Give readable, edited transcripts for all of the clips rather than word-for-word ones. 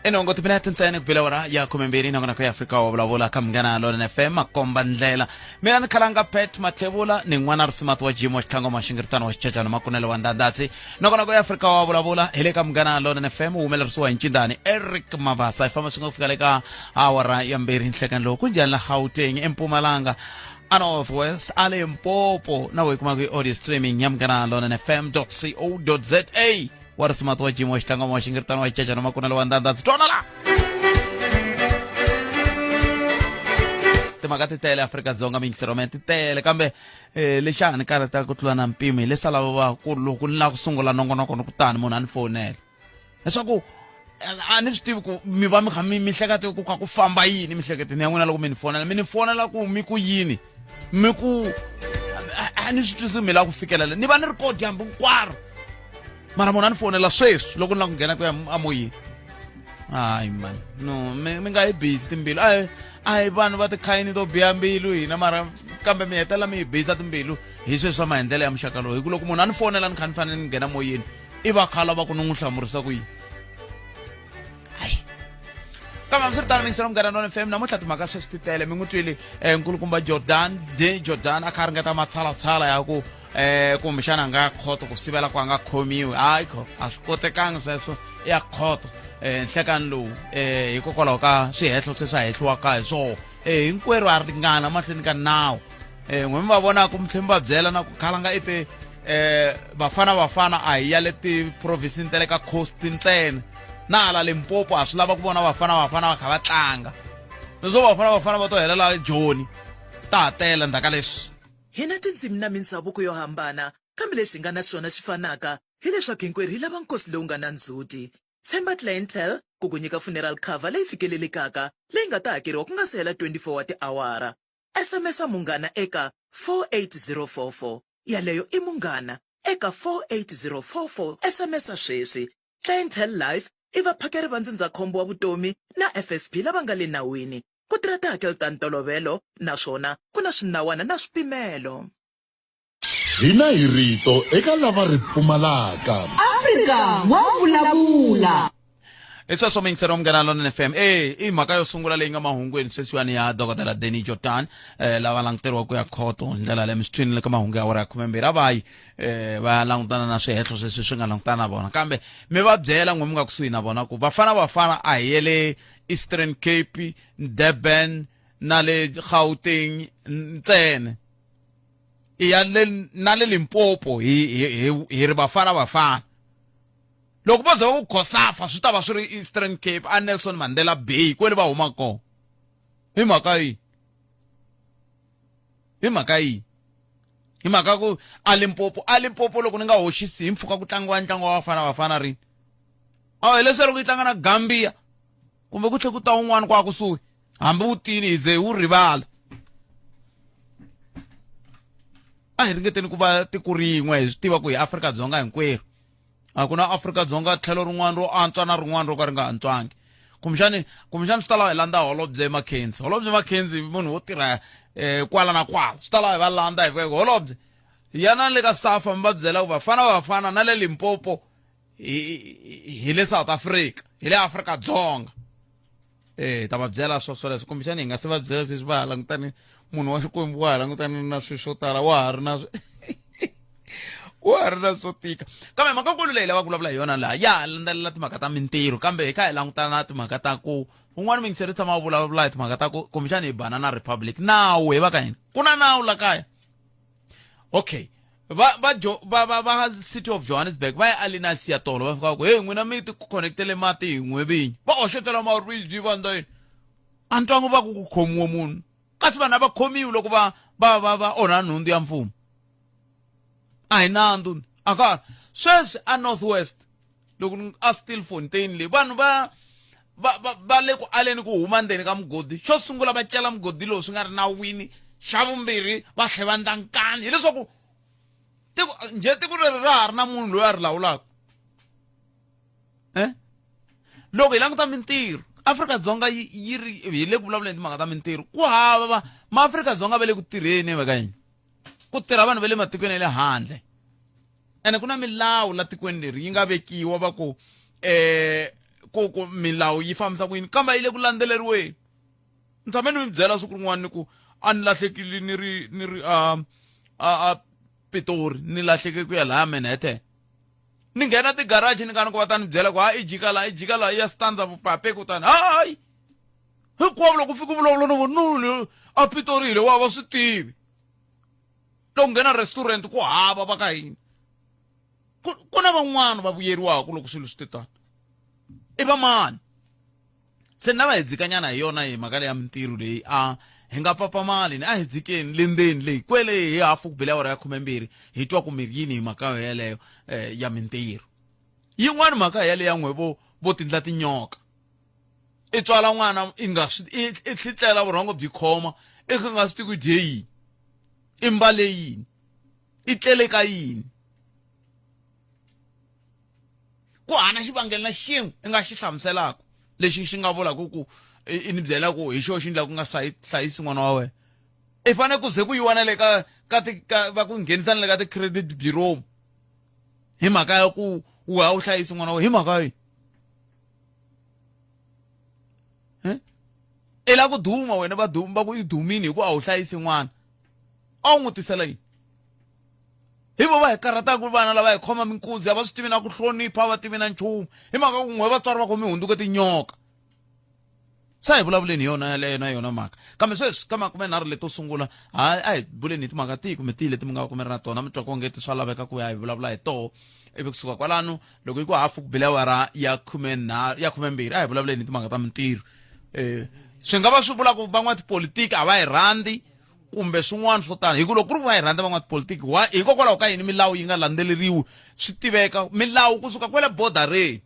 Enongo tipina tintsene kubila wara ya kumembiri na kwa Afrika wa bula kamngana lo FM makomba ndlela mina nikhalanga pet matebula ni n'wana risimatu wa Jimo xitlango maxingirtano wa xicecana makunele wa ndandatsi nakona kwa Afrika wa bula hele kamngana lo FM umelerisiwa hi ncindani Eric Mabasa ifama singo kufika leka awara ya mbiri nhlekani lo kunjani la Gauteng eMpumalanga a Northwest a Limpopo na we kuma ku audio streaming yamngana lo fm.co.za warasimatu wa Jimo xitlango maxingirtano wa xicecana makunele wa ndandatsi tona la timagati tele Afrika-Dzonga mingiseromenti tele kambe lexani karata ku tlula na mpimi leswi lava ku loko ni lava ku sungula nongonoko ni kutani munhu a ni fonela leswaku a ni swi tivi ku mi va mi kha mi hlekete ku ka ku famba yini mihleketeni ya n'wina loko mi ni fonela ku mi ku yini mi ku a ni swi twisisi mi lava ku fikelela ni va ni ri koti hambi hinkwaro mara munhu a ni fonela sweswi loko ni lava ku nghena ku ya amoyeni hayi man no mi nga yi busy timbilu ai vanhu va tikhayini to biha mbilu hina mara kambe mi hetela mi hi bisa timbilu hi sweswi swa maendlelo ya muxaka lowu hi ku loko munhu a ni fonela ni kha ni fanele ni nghena moyeni i va khala va ku ni n'wi hlamurisa ku yini hayi kambe mi swi ri tano mingisero munghana Nona FM namuntlha timhaka sweswi ti tele mi n'wi twile nkulukumba Jordan a kha ringeta matshalatshala ya ku kumbexana a nga khoto ku sivela ku a nga khomiwi hayi a swi kotekanga sweswo ya khoto nhlekani lowu hikokwalaho ka swihehlo se swa hehliwaka hi swona hinkwerhu a ringana mahlweni ka nawu n'we mi va vonaka mi tlhela mi va byela na ku khalanga ite bafana a hi ya le tiprovinsini ta le ka coast ntsena na hala Limpopo a swi lava ku vona bafana va kha va tlanga leswo bafana va to helela Joni ta ha tela ndzhaka leswi hina tindzimi na mindhavuko yo hambana kambe leswi nga na swona swi fanaka hileswaku hinkwerhu hi lava nkosi lowu nga na ndzhuti Tshemba Clientele ku ku nyika funeral cover leyi fikelelekaka leyi nga ta hakeriwa ku nga se hela 24 wa tiawara SMS-a munghana eka 48044 yaleyo i munghana eka 48044 SMS-a sweswi Clientele Life i vaphakeri va ndzindzakhombo wa vutomi na FSP lava nga le nawini ku tirha tihakelo ta ntolovelo naswona ku na swinawana na swipimelo hina hi rito eka lava ri pfumalaka Afrika wa vulavula sweswo mingisero munghana Nona FM i mhaka yo sungula leyi nga mahungweni sweswiwani ya dokodela Danny Jordan lava languteriwa ku ya khoto ndlela leyi mi swi twinile ka mahungu ya wara ya 12 a vayi va langutana na swihehlo sweswi swi nga langutana na vona kambe mi va byela n'we mi nga kusuhi na vona ku bafana a hi le Eastern Cape Durban na le Gauteng ntsena ya na le Limpopo hi ri bafana loko va za va ku Khosafa swi ta va swi ri Eastern Cape a Nelson Mandela Bay kwele va huma kona hi mhaka ku a Limpopo loko ni nga hoxisi hi mpfuka ku tlangiwa ntlangu wa bafana rini hi leswi loko yi tlanga na Gambia kumbe ku tlhe ku ta un'wana kwa kusuhi hambi wu tini hi ze wu rivala a hi ringeteni ku va tiko rin'we hi swi tiva ku hi Afrika-Dzonga hinkwerhu a ku na Afrika-Dzonga tlhelo rin'wana ro antswa na rin'wana ro ka ri nga antswangi kumbexani swi ta lava hi landa Holobye Mackenzie munhu wo tirha kwala na kwala swi ta lava hi va landa hi Holobye yana le ka SAFA mi va byela ku bafana na le Limpopo hi le South Africa hi le Afrika-Dzonga ta va byela swoleswo kumbexani hi nga se va byela sweswi va ha langutani munhu wa Xikwembu wa ha langutani na swilo swo tala wa ha ri na swo tika kambe mhakankulu leyi lava ku vulavula hi yona laha ya landzelela timhaka ta mintirho kambe hi kha hi langutana na timhaka ta ku un'wana mingiseri tshama wu vulavula hi timhaka ta ku kumbexani hi Banana Republic nawu hi va ka hina ku na nawu la kaya okay va City of Johannesburg va ya Alinasi ya tolo va fika ku n'wina mi ti connectele mati hi n'we vinyi va oxetela maribye vandla yini a ntwangu va ku khomiwe munhu kasi vanhu a va khomiwi loko va onha nhundzu ya mfumo a hi nandzu sweswi a Northwest loko a Stilfontein le vanhu va le ku aleni ku huma ndzeni ka mugodi xo sungula va cela mugodi lowu swi nga ri nawini xa vumbirhi va tlhe va ndlankani hileswaku tiko leri ra ha ri na munhu loyi a ri lawulaka loko hi languta mintirho Afrika-Dzonga yi ri hi le ku vulavuleni timhaka ta mintirho ku hava maAfrika-Dzonga va le ku tirheni va ka hina ku tirha vanhu va le matikweni ya le handle ene ku na milawu la tikweni leri yi nga vekiwa va ku ku milawu yi fambisa ku yini kambe yi le ku landzeleriweni ni tshame ni mi byela siku rin'wana ni ku a ni lahlekile ni ri a Pitori ni lahleke ku ya laha Manhattan ni nghena ti-garage ni ku va ta ni byela ku i jika la ya stanza vupape kutani hayi hinkwavo loko fika vulavula na vona a Pitori hile wa swi tivi loko nghena restaurant ku hava va ka hina ku na van'wana va vuyeriwaka loko swilo swi tani i va mani se na va hi dzikanyana hi yona hi mhaka leya mintirho leyi hi nga papa mali ni a hi dzikeni lendeni leyi kwele hi hafu ku bela awara ya 12 hi twa ku miri yini hi mhaka yeleyo ya mintirho yin'wana mhaka yaleyo ya n'we vo tindla tinyoka i tswala n'wana i tlhitlela vurhongo byi khoma i nga swi tiku dye yini i mbale yini i tlele ka yini ku hana xivangelo na xin'we i nga xi hlamuselaka lexi xi nga vulaka ku i ni byela ku hi xo xi ndla ku nga hlayisi n'wana wa wena i fane ku ze ku yiwana le ka va ku nghenisa le ka ti-credit bureau hi mhaka ya ku u hlayisi n'wana wa wena hi mhaka yi i la ku duma wena va ku i dumini hi ku a wu hlayisi n'wana a wu n'wi tisela yini hi vo va hi karhataka vana lava hi khoma minkuzi a va swi tivi na ku hlonipha va tivi na nchumu hi mhaka ku n'we vatswari va khomi hunduka tinyoka sa hi vulavuleni hi yona yaleyo na yona mhaka kambe sweswi ka makumenharhu leto sungula a hi vuleni hi timhaka tihi kumbe tihi leti mi nga va mi ri na tona mi twa ku ngeti swa laveka ku ya hi vulavula hi toho ivi kusuka kwalano loko yi ku hafu ku bela awara ya 12 a hi vulavuleni hi timhaka ta mintirho swi nga va swi vula ku van'watipolitiki a va hi rhandzi kumbe swin'wana swo tani hi ku loko ku ri va hi rhandza van'watipolitiki hikokwalaho ka yini milawu yi nga landzeleriwi swi tiveka milawu kusuka kwele bodareni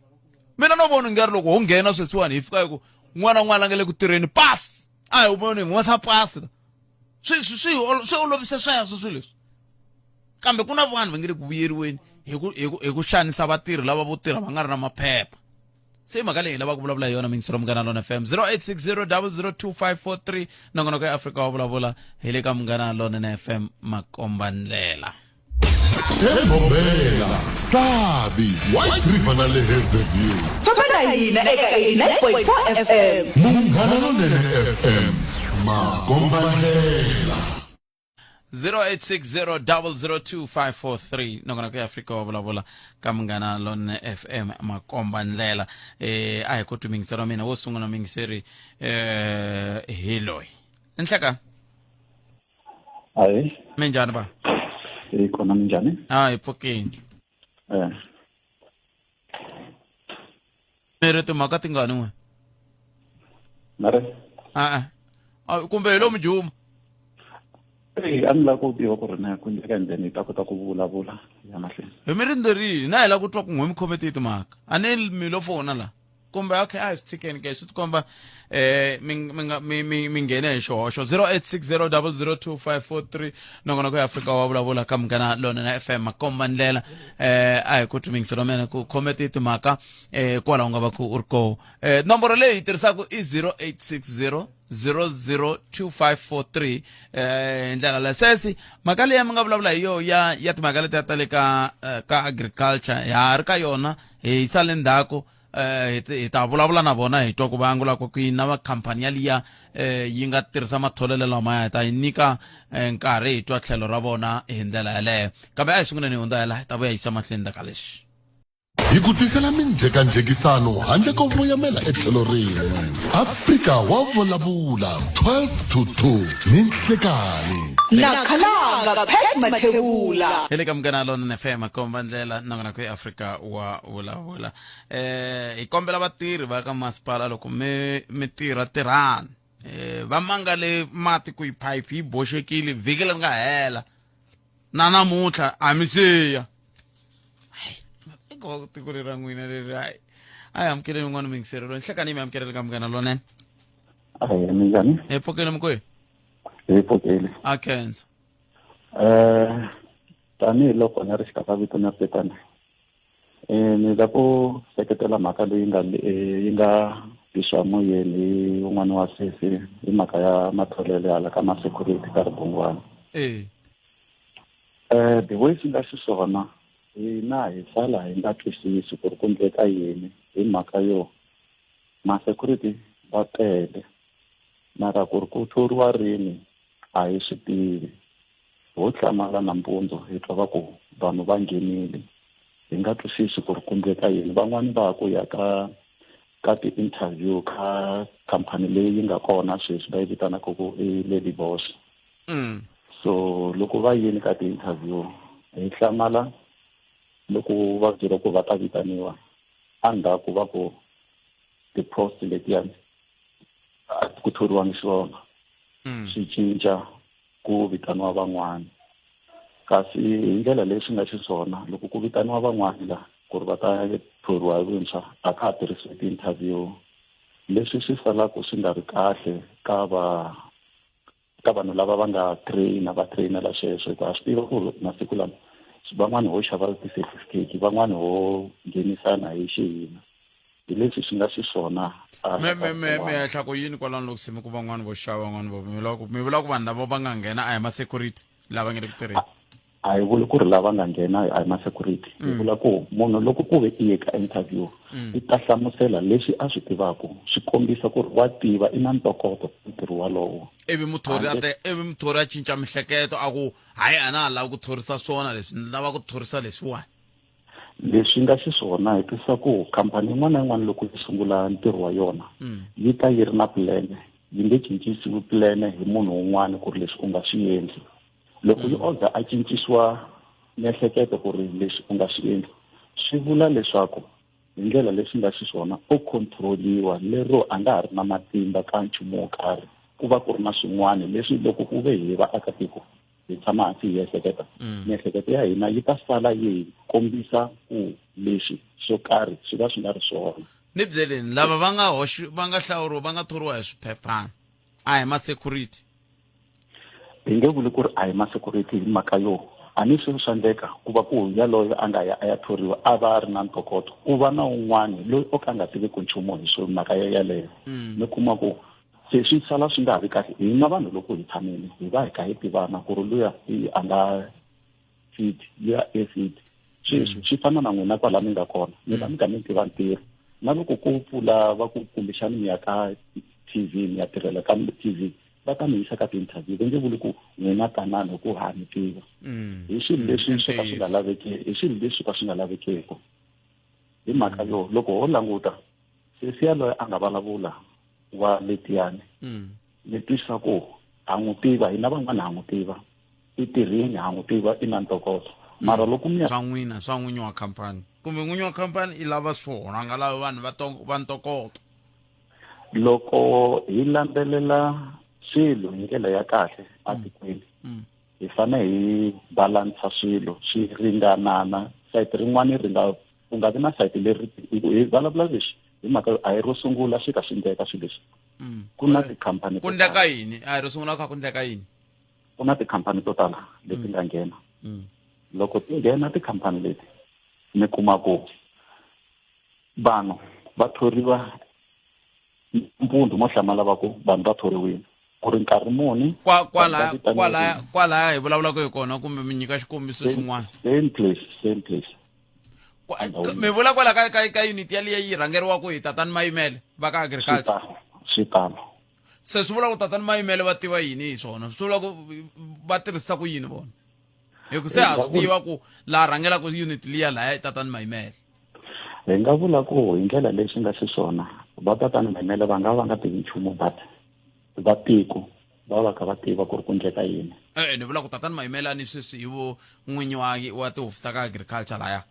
mina no vona ngeri loko ho nghena sweswiwani hi fika hi ku n'wana n'wana nga le ku tirheni pasi a hi voni n'wasa pasi swi olovise sweswo swilo leswi kambe ku na vanhu va nge le ku vuyeriweni hi ku xanisa vatirhi lava vo tirha va nga ri na maphepha se mhaka leyi lava ku vulavula hi yona mingisiro Munghana Lona FM 0860002543 nongonoko ya Afrika wa vulavula hi le ka Munghana Lona FM makombandlela Mbombela Sabi White River na le Hazyview Fafana hina eka 9.4 FM Munghana Lona FM makombandlela 0860002543 nongonoko ya Afrika wa vulavula ka Munghana Lona FM makombandlela a hi ku tumingisela mina wo sungula mingiseri hiloyi enhlaka Hayi, minjani ba khona minjani? hi pfukeni mere timhaka tingani n'we Mare? kumbe hi lo mujuma A ni lava ku tiva ku ri na ku nyika ndeni hi ta kota ku vulavula ya mahlweni. hi mi rindzerile na hi la ku twa ku n'we mi khomete hi timhaka a ni mi lo fona la kumbe okay a hi swi tshikeni ke swi tikomba mi nghene hi xihoxo 0860002543 nongonoko ya Afrika wa vulavula ka Munghana Lona FM makombandlela a hi ku tumingisela mina ku khomete hi timhaka kwalaho nga va ku u ri koho nomboro leyi hi tirhisaka i 0860002543 ndlela la sesi mhaka leyi mi nga vulavula hi yo ya timhaka leti ta le ka agriculture ya ri ka yona hi sale ndzhaku hi ta vulavula na vona hi twa ku va angula ku na va khampani yaliya yi nga tirhisa matholelo lamaya hi ta yi nyika nkarhi hi twa tlhelo ra vona hi ndlela yaleyo kambe a hi sunguleni hi hundza hi ta vuya yisa mahlweni ka leswi hi ku tisela minjhekanjhekisano handle ko voyamela etlhelo rin'we Afrika wa vulavula 12 to 2 ni nhlekani Nakhalanga Pet Mathebula hi le ka Munghana Lona FM makombandlela nongonoko ya Afrika wa vulavula hi kombela vatirhi va ka masipala loko mi tirhani va mangale mati ku pipe yi boxekile vhiki leri nga hela na namuntlha a mi siya tiko leri ra n'wina leri a hi amukeleni n'wana mingiseri loyi nhlekani mi amukelele ka Munghana Lona Hayi, minjani? hi pfukeni mukwe Hi pfukile. a khensa Tanihiloko ni ri xikapa vito na petani. Ni la ku seketela mhaka leyi yi nga bixiwa moyeni hi un'wana wa sesi hi mhaka ya matholelo hala ka ma-security ka Ribungwani. The way swi nga xiswona hina hi sala hi nga twisisi ku ri ku endleka yini hi mhaka yo ma-security va tele mara ku ri ku thoriwa rini a hi swi tivi ho hlamala nampundzu hi twa va ku vanhu va nghenile hi nga twisisi ku ri kumeka yini van'wani va ku ya ka ti-interview ka khampani leyi nga kona sweswi va yi vitanaka ku i Lady Boss. So loko va yini ka ti-interview hi hlamala loko va byela ku va ta vitaniwa endzhaku va ku ti-post letiyani a ku thoriwangi swona swi cinca ku vitaniwa van'wana kasi hi ndlela leyi swi nga xiswona loko ku vitaniwa van'wana la ku ri va ta thoriwa hi vuntshwa a ka ha tirhisiwi ti-interview leswi swi salaku swi nga ri kahle ka vanhu lava va nga va trainela sweswo hikuva swi tiva ku masiku lama van'wani ho xava ti-certificate van'wani ho nghenisana hi xiyimo hi leswi swi nga xiswona me hehla ku yini kwalano loko sime ku van'wani vo xava van'wani vo mi vula ku vanhu lava va nga nghena a hi ma-security lava nga le ku tirheni a hi vuli ku ri lava nga nghena a hi ma-security hi vula ku munhu loko ku ve i ye ka interview i ta hlamusela leswi a swi tivaku swi kombisa ku ri wa tiva i na ntokoto ntirho walowo ivi muthori a cinca mihleketo a ku hayi a na ha lava ku thorisa swona leswi ni lava ku thorisa leswiwani leswi nga xiswona hi tisa ku khampani yin'wana na yin'wana loko yi sungula ntirho wa yona yi ta yi ri na plan yi nge cincisiwi plan hi munhu wun'wana ku ri leswi u nga swi endli loko yi oza a cincisiwa miehleketo ku ri leswi u nga swi endli swi vula leswaku hi ndlela leswi nga xiswona u controliwa lero a nga ha ri na matimba ka nchumu wo karhi ku va ku ri na swin'wana leswi loko ku ve hi vaakatiko hi tshama hansi hi ehleketa miehleketo ya hina yi ta sala yi kombisa ku leswi swo karhi swi va swi nga ri swona ni byeleni lava va nga hlawuriwa va nga thoriwa hi swiphephana a hi ma-security hi nge vuli ku ri a hi ma-security hi mhaka yo a ni swi swa endleka ku va ku yaloyo a nga ya a ya thoriwa a va a ri na ntokoto ku va na un'wana loyi o ka nga tiveki nchumu hi swo mhaka yaleyo mi kuma ku se swi sala swi nga ha vi kahle hina vanhu loko hi tshamile hi va hi kha hi tivana ku ri luya a nga fit luya e fit sweswi swi fana na n'wina kwala mi nga kona mi va mi kha mi tiva ntirho na loko ku pfula va ku kumbexani mi ya ka TV mi ya tirhela ka TV va ta mi yisa ka ti-interview va nge vuli ku n'wina tanani hi ku ha mi tiva hi swilo leswi swi ka swi nga laveki hi swilo leswi ka swi nga lavekeki hi mhaka yo loko ho languta sesi yaloye a nga vulavula wa letiyani ni twisa ku ha n'wi tiva hina van'wana ha n'wi tiva i tirhini ha n'wi tiva i na ntokoto mara loko mi swa n'wina swa n'winyi wa khampani kumbe n'winyi wa khampani i lava swona a nga lavi vanhu va ntokoto loko hi landzelela swilo hi ndlela ya kahle atikweni hi fane hi balansa swilo swi ringanana sayiti rin'wana ku nga vi na sayiti leri hi vulavula leswi hi mhaka a hi ro sungula swi ka swi endleka swilo leswi ku na tikhampani ku endleka yini a hi ro sungula kha ku endleka yini ku na tikhampani to tala leti nga nghena loko ti nghena tikhampani leti mi kuma ku vanhu va thoriwa mpundzu mo hlamala va ku vanhu va thoriwile ku ri nkarhi muni kwalaya hi vulavulaka hi kona kumbe mi nyika xikombiso xin'wana same place mi vula kwala ka unit yaliya yi rhangeriwaku hi tatani mayimele va ka agriculture swi tano se swi vula ku tatani mayimele va tiva yini hi swona swi vula ku va tirhisa ku yini vona hi ku se ha swi tiva ku laha rhangelaka unit liya laya hi tatani mayimele hi nga vula ku hi ndlela leswi nga xiswona va tatani mayimele va nga tivi nchumu but va tiko va va kha va tiva ku ri ku endleka yini ni vula ku tatani mayimele a ni sweswi hi vo n'winyi wa tihofisi ta ka agriculture laya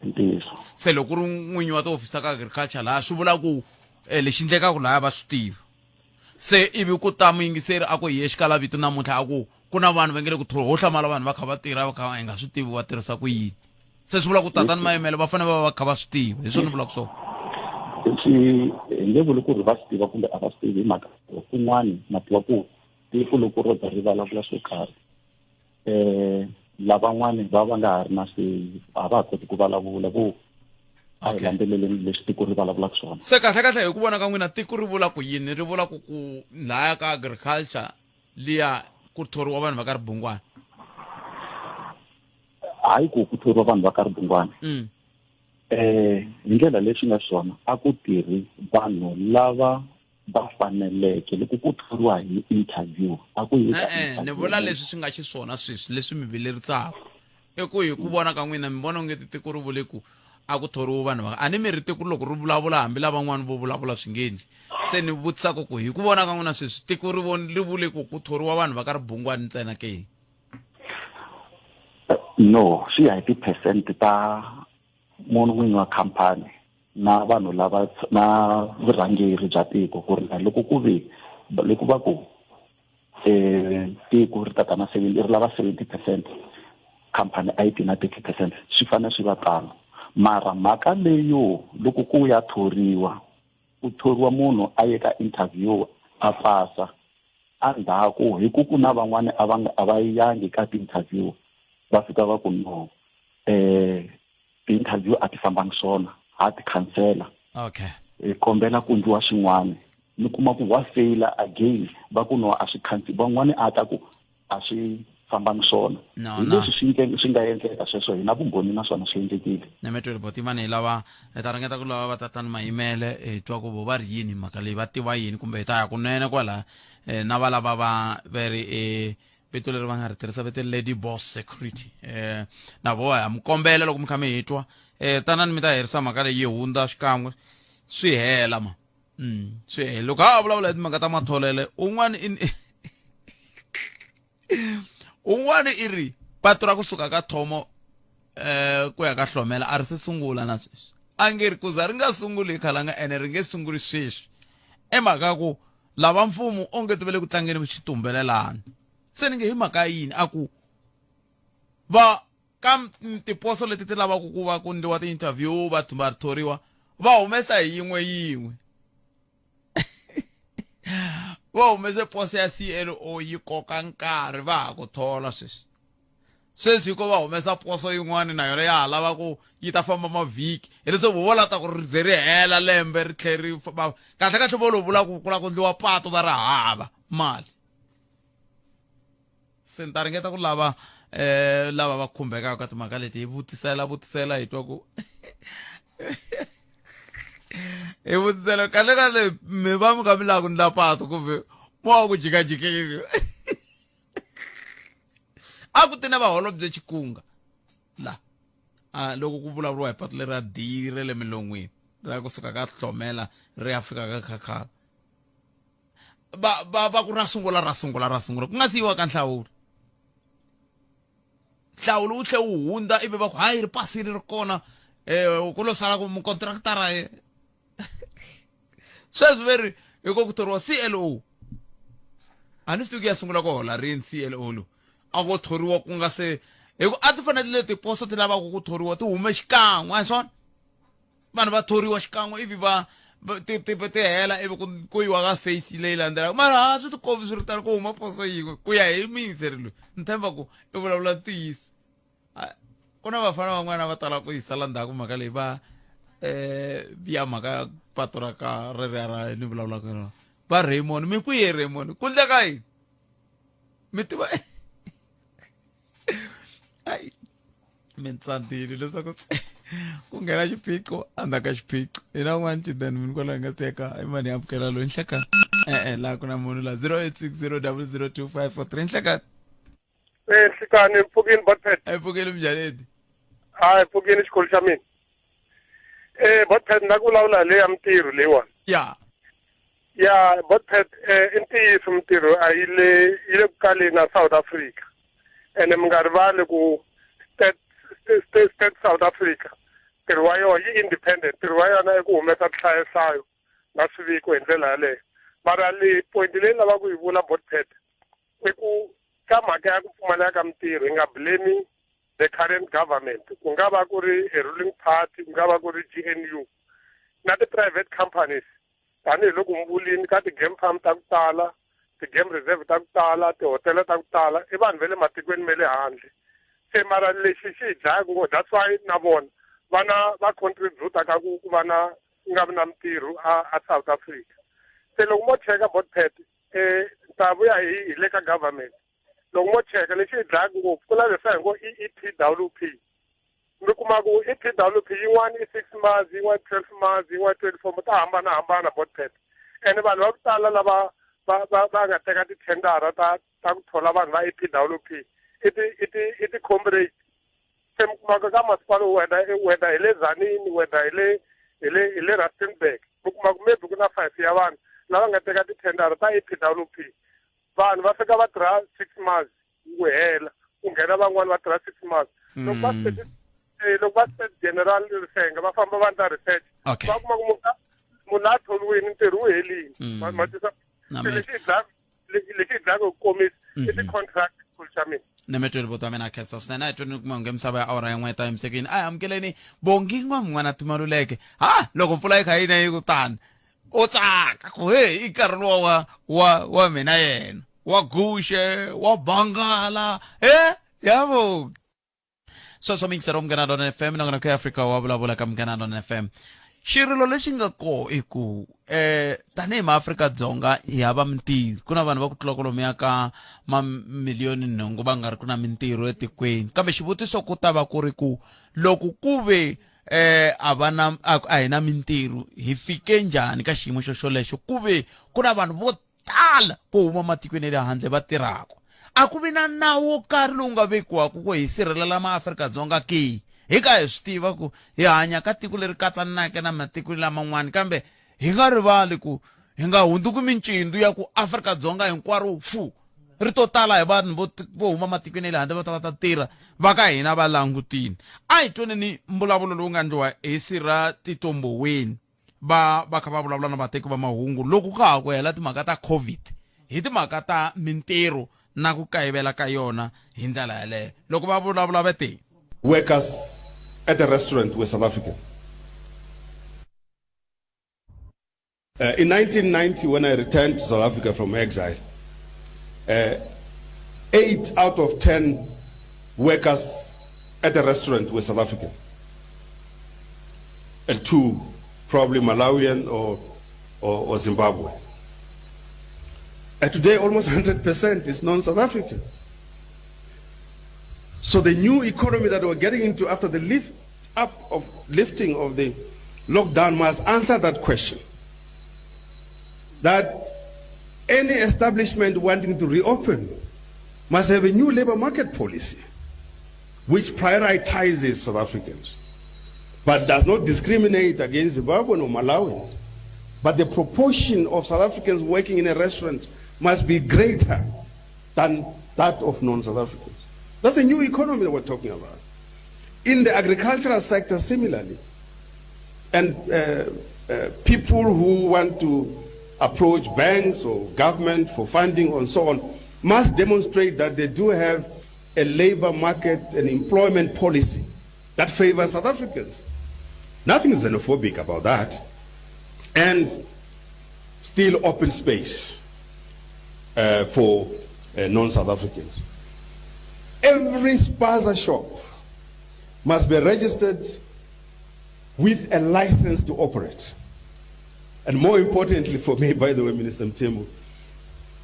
ntiso se loko ku ri n'winyi wa tihofisi ta ka agriculture laya swi vula ku lexi endlekaka laya va swi tiva se ivi ku ta muyingiseri a ku hi ye xikalavito namuntlha a ku na vanhu va nge le ku thoriwa ho hlamala vanhu va kha va tirha va kha hi nga swi tivi va tirhisa ku yini se swi vula ku tatani mayimele va fanele va kha va swi tiva hi swona ni vulaka swona hi nge vuli ku ri va swi tiva kumbe a va swi tivi hi mhaka kun'wani ma tiva ku tiko loko ro ta ri vulavula swo karhi lavan'wani va nga ha ri na a va ha koti ku vulavula ku a hi landzeleleni leswi tiko ri vulavulaka swona se kahlekahle hi ku vona ka n'wina tiko ri vula ku yini ri vula ku laya ka agriculture liya ku thoriwa vanhu va ka ribungwana hayi ku thoriwa vanhu va ka ribungwana hi ndlela leswi nga swona a ku tirhi vanhu lava va faneleke loko ku thoriwa hi interview a ku yi ni vula leswi swi nga xiswona sweswi leswi mi vilerisaka eku hi ku vona ka n'wina mi vona onge tiko ri vule ku a ku thoriwa vanhu a ni mi ri tiko loko ri vulavula hambi lavan'wana vo vulavula swi nge se ni vutisaka ku hi ku vona ka n'wina sweswi tiko ri vule ku thoriwa vanhu va ka ri bungwani ntsena ke no swi ya hi ti-percent ta munhu n'winyi wa khampani na vanhu lava na vurhangeri bya tiko ku ri loko ku ve loko va ku tiko ri tata na 70 ri lava 70% khampani a yi ti na 30% swi fanele swi va tano mara mhaka leyo loko ku ya thoriwa ku thoriwa munhu a ye ka interview a pasa andhaku hi ku na van'wana a va yangi ka ti-interview va fika va ku no ti-interview a ti fambangi swona a ti cancela okay kombela ku ndliwa xin'wana ni kuma ku wa faila again va ku no a swi cancel van'wana a ta ku a swi fambangi swona leswi swi nga endleka sweswo hi na vumbhoni na swona swi endlekile ne metwele botimane hi lava hi ta ringeta ku lava va tatani mayimele hi twa ku vo va ri yini mhaka leyi va tiva yini kumbe hi ta ya kunene kwala na va lava va ri vito leri va nga ri tirhisa vito Lady Boss Security na vo ha mukombela loko mi kha mi hi twa tanani mi ta herisa mhaka leyi yi hundza xikan'we swi hela ma swi hela loko ha vulavula hi timhaka ta matholele un'wana i ri patu ra kusuka ka Thomo ku ya ka Hlomela a ri se sungula na sweswi a nge ri ku za ri nga sunguli hi khalanga ene ri nge sunguli sweswi emhaka ku lava mfumo onge ti vele ku tlangeni xitumbelelani se ni nge hi mhaka yini a ku va ka tiposo leti ti lavaka ku va ku ndliwa ti-interview va thoriwa va humesa hi yin'we va humese poso ya CLO yi koka nkarhi va ha ku thola sweswi ko va humesa poso yin'wana na yona ya ha lava ku yi ta famba mavhiki hi leswi vo lata ku ri ze ri hela lembe ri tlhe ri kahle vo lo vula ku la ku ndliwa pato va ri hava mali se ni ta ringeta ku lava va khumbekaka ka timhaka leti hi vutisela hi twa ku hi vutisela kahle mi va mi kha mi lava ku ndla pato kumbe mo wa ku jikajikeli a ku ti na vaholobye Chikunga la loko ku vulavuriwa hi patu leri ra dire le milon'wini ra kusuka ka Hlomela ri ya fika ka Khakhala va ku ra sungula ku nga siyiwa ka nhlawulo wu tlhe wu hundza ivi va ku hayi ri pasile ri kona ku lo sala ku mukontraktara sweswi veri hi ko ku thoriwa CLO a ni swi tiku ya sungula ku hola rini CLO lo a ko thoriwa ku nga se hi ku a ti fanele tiposo ti lavaka ku thoriwa ti hume xikan'we a swona vanhu va thoriwa xikan'we ivi ti hela ivi ku yiwa ka face leyi landzelaka mara swi ti kombi swi ri tani ku huma poso yin'we ku ya hi miyintseri loyi ni tshemba ku i vulavula ntiyiso ku na vafana van'wana va tala ku yisa la ndzhaku mhaka leyi ya mhaka patu ra ka reriya ra ni vulavulaka rona va Raymond mi ku ye Raymond ku ndleka yini mi tiva ai mi tsandzile leswaku ku nghena xiphiqo endzhaku ka xiphiqo hi na un'wana ncindani mini kwalaho hi nga si teka i mani amukela loyi nhlekani laha ku na munhu la 0860002543 nhlekani nhlekani mpfukini Botpet a hi pfukeli minjhani edi hayi mpfukini xikolo xa mina Botpet na ku vulavula leyi ya mintirho leyiwani ya Botpet i ntiyiso mintirho a yi le ku kaleni na South Africa ene mi nga rivali ku state South Africa ntirho wa yona yi independent ntirho wa yona i ku humesa tihlayisayo na swiviko hi ndlela yaleyo mara leyi point leyi lava ku yi vula Botpet i ku ka mhaka ya ku pfumaleka ka mintirho hi nga blame the current government ku nga va ku ri a ruling party ku nga va ku ri GNU na ti-private companies tanihiloko mi vulini ka ti-game farm ta ku tala ti-game reserve ta ku tala tihotela ta ku tala i vanhu va le matikweni ma le handle se mara lexi xi hi dlayaka ngopfu that's why na vona va contributa ka ku va na nga vi na mintirho a South Africa se loko mo cheka Botpet ta vuya hi le ka government loko mo cheka lexi hi dlayaka ngopfu ku na leswi hi ngo EPWP mi kuma ku i PWP yin'wana i 6 months yin'wana 12 months yin'wana 24 months ta hambanahambana botpet ene vanhu va ku tala lava va nga teka tithendara ta ku thola vanhu va PWP i ti-comrade se mi kumaka ka masipala whether hi le Tzaneen whether hi le Rustenburg mi kuma ku maybe ku na 5 ya vanhu lava nga teka tithendara ta PWP vanhu va fika va tirha 6 months ku hela ku nghena van'wani va tirha 6 months loko va state general risenga va famba va endla research va kuma ku munhu a tholiwini ntirho wu helini matisa lexi hi dlaka ku komisa i ti-contract xa mina nemetweni vo ta mina a khetsa swinene a hi tweni kuma nge misava ya awara yin'we ta emisekeni a hi amukeleni bongi n'wana Timaluleke loko mpfula yi kha yina yi ku tani o tsaka ku he i nkarhi lowa wa mina yena wa guxe wa bangala yabo so mixero Mnganadon FM na ngana ku Africa wa vulavula ka Mnganadon FM xirilo lexi nga ko i ku tanihi maAfrika-Dzonga hi hava mintirho ku na vanhu va ku tlula kolomuya ka mamiliyoni nhungu va nga ri ku na mintirho etikweni kambe xivutiso ku ta va ku ri ku loko ku ve a hi na mintirho hi fike njhani ka xiyimo xolexo ku ve ku na vanhu vo tala vo huma matikweni le handle va tirhaka a ku vi na nawu wo karhi lowu nga vekiwaka ku hi sirhelela maAfrika-Dzonga ke hi ka hi swi tiva ku hi hanya ka tiko leri katsaneke na matiko laman'wana kambe hi nga rivali ku hi nga hundzuki mincindu ya ku Afrika-Dzonga hinkwaro ri to tala hi vanhu vo huma matikweni le handle va ta tirha va ka hina va langutini a hi twaneni mbulavulo lowu nga endliwa hi Sirha Titombhoweni va kha va vulavula na vateki va mahungu loko ka ha ku hela timhaka ta COVID hi timhaka ta mintirho na ku kayivela ka yona hi ndlela yaleyo loko va vulavula va te workers at a restaurant were South African. In 1990, when I returned to South Africa from exile, 8 out of 10 workers at a restaurant were South African. And 2 probably Malawian or Zimbabwe. And today, almost 100% is non-South African. So the new economy that we're getting into after the lifting of the lockdown must answer that question. That any establishment wanting to reopen must have a new labor market policy which prioritizes South Africans, but does not discriminate against Zimbabwean or Malawians. But the proportion of South Africans working in a restaurant must be greater than that of non-South Africans. That's a new economy that we're talking about. In the agricultural sector, similarly, and people who want to approach banks or government for funding and so on must demonstrate that they do have a labor market and employment policy that favors South Africans. Nothing xenophobic about that. And still open space for non-South Africans. Every spaza shop must be registered with a license to operate. And more importantly for me, by the way, Minister Mthembu,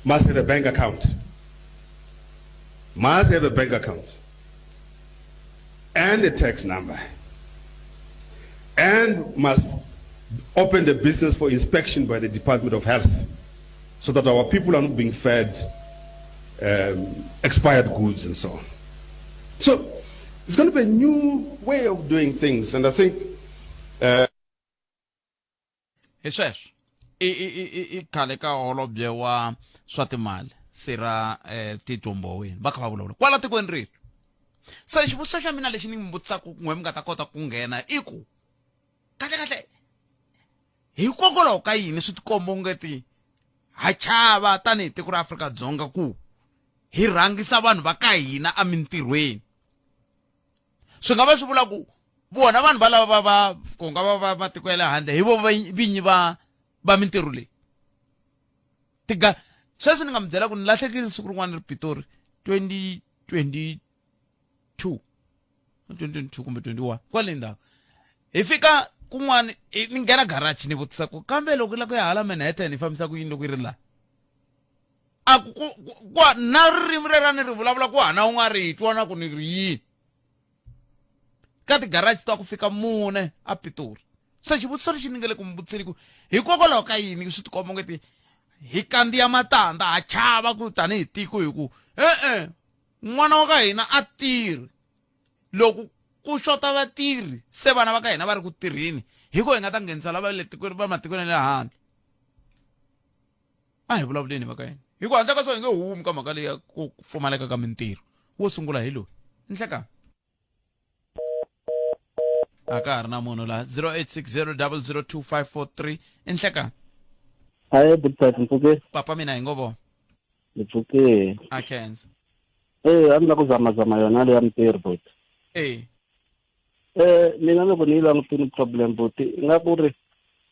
must have a bank account. Must have a bank account. And a tax number. And must open the business for inspection by the Department of Health so that our people are not being fed expired goods and so on. So it's going to be a new way of doing things, and I think sweswo i khale ka holobye wa swa timali Sirha Titombhoweni va kha va vulavula kwala tikweni ri se xivutiso xa mina lexi ni mi vutisaka n'we mi nga ta kota ku nghena i ku kahle hikokwalaho ka yini swi tikomba ungeti ha chava tanihi tiko ra Afrika-Dzonga ku hi rhangisa vanhu va ka hina emintirhweni swi nga va swi vula ku vona vanhu va lava ku nga va matiko ya le handle hi vo vinyi va mintirho leyi sweswi ni nga mi byela ku ni lahlekile siku rin'wana ri Pitori 2022 kumbe 21 kwale ndhawu hi fika kun'wana ni nghena garage ni vutisa ku kambe loko la ku ya hala Manhattan ni fambisa ku yini loko yi ri la a ku na ririmi rera ni ri vulavula ku hana u nga ri twa na ku ni ri yini ka ti-garage ta ku fika 4 a Pitori. Se xivutiso lexi ni nga le ku mi vutiseni ku hikokwalaho ka yini swi tikomba ngeti hi kandziya matandza ha chava ku tanihi tiko hi ku n'wana wa ka hina a tirhi loko ku xota vatirhi se vana va ka hina va ri ku tirheni hiko hi nga ta nghenisa lava le tikweni va matikweni le handle a hi vulavuleni va ka hina hi ku handle ka swona hi nge humi ka mhaka leyi ya ku pfumaleka ka mintirho wo sungula hi loyi enhlekani a ka ha ri na munhu laha 0860002543 enhlekani hayi Buthat Mpuke papa mina hi ngo vona Mpuke a khensa a ni la ku zamazama yona leya mintirho but mina loko ni langutini problem but nga ku ri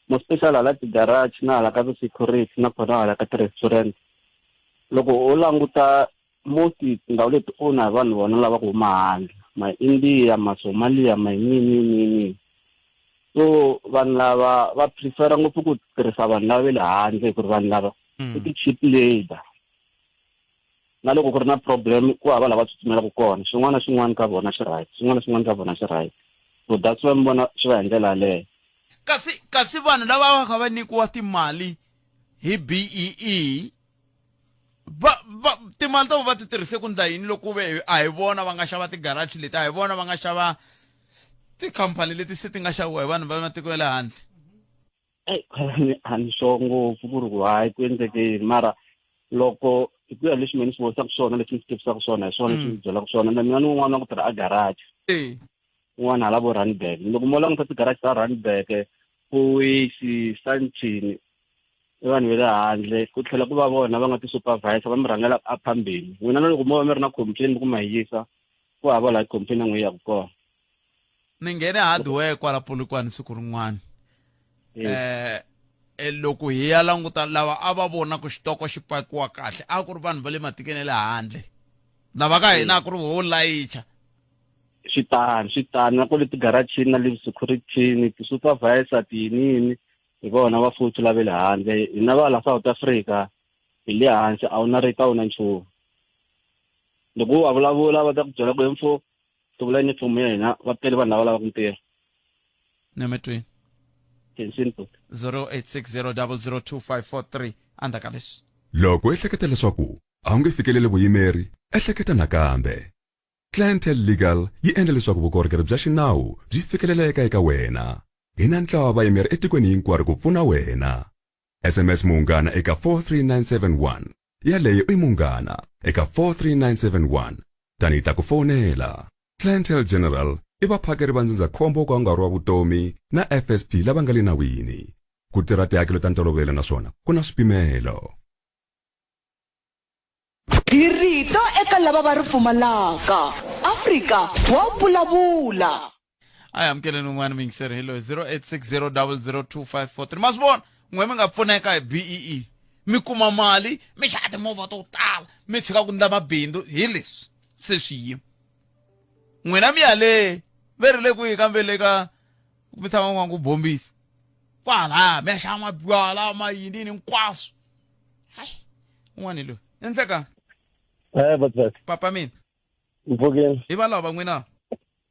mo special hala ti-garage na hala ka ti-security na kona hala ka ti-restaurant loko u languta most tindhawu leti ona hi vanhu vona lava ku huma handle ma-India ma-Somalia ma-nini so vanhu lava va prefera ngopfu ku tirhisa vanhu lava ve le handle ku ri vanhu lava i ti-cheap labor na loko ku ri na problem ku hava lava tsutsumelaka kona xin'wana na xin'wana ka vona xi right xin'wana na xin'wana ka vona xi right so that's why mi vona swi va hi ndlela yaleyo kasi vanhu lava va kha va nyikiwa timali hi BEE timali ta va ti tirhise ku ndla yini loko ve a hi vona va nga xava ti-garage leti a hi vona va nga xava tikhampani leti se ti nga xaviwa hi vanhu va matiko ya le handle a ni sure ngopfu ku ri ku hayi ku endleke yini mara loko hi ku ya leswi mina swi vonisaka swona leswi ni swi tivisaka swona hi swona leswi ni byelaka swona na mina ni wun'wana wa ku tirha a garage un'wana hala vo Randburg loko mo languta ti-garage ta Randburg Fourways Sandton i vanhu ve le handle ku tlhela ku va vona va nga ti-supervisor va mi rhangela a phambili n'wina na loko mo va mi ri na complain ku ma yisa ku hava laha complain n'wi yaku kona ni nghene hardware kwala Polokwane siku rin'wana loko hi ya languta lava a va vona ku xitoko xi pakiwa kahle a ku ri vanhu va le matikweni le handle lava ka hina a ku ri ho layicha switani na ku le ti-garage na le security ti-supervisor tiyinini hi vona va futhi lava le handle hina va la South Africa hi le hansi a wu na rita a wu na nchumu loko wa vulavula va ta ku byela ku info ti vula yunifomu ya hina va tele vanhu lava lavaka ntirho nemetweni 0860002543 andaka leswi loko ehleketa leswaku a wu nge fikeleli vuyimeri ehleketa nakambe Clientele Legal yi endla leswaku vukorhokeri bya xinawu byi fikeleleka eka wena hi na ntlawa wa vayimeri etikweni hinkwaro ku pfuna wena SMS Mungana eka 43971 yaleyo i Mungana eka 43971 tani ta ku fonela Clientele General i vaphakeri va ndzindzakhombo ka nkarhi wa vutomi na FSP lava nga le nawini ku tirha tihakelo ta ntolovelo naswona ku na swipimelo hi rito eka lava va ri pfumalaka Afrika wa vulavula a hi amukeleni un'wana mingiseri hi loyi 0860002543 masivona n'we mi nga pfuneka hi BEE mi kuma mali mi xava timovha to tala mi tshika ku ndla mabindzu hi leswi se swiyimo n'wina mi yale ve ri le kwihi kambe le ka mi tshama n'wangu bombisi kwala mi ya xava mabyala mayindini hinkwaswo hayi un'wana loyi enhlekani Buthat papa mina Mpfukeni hi valava va n'wina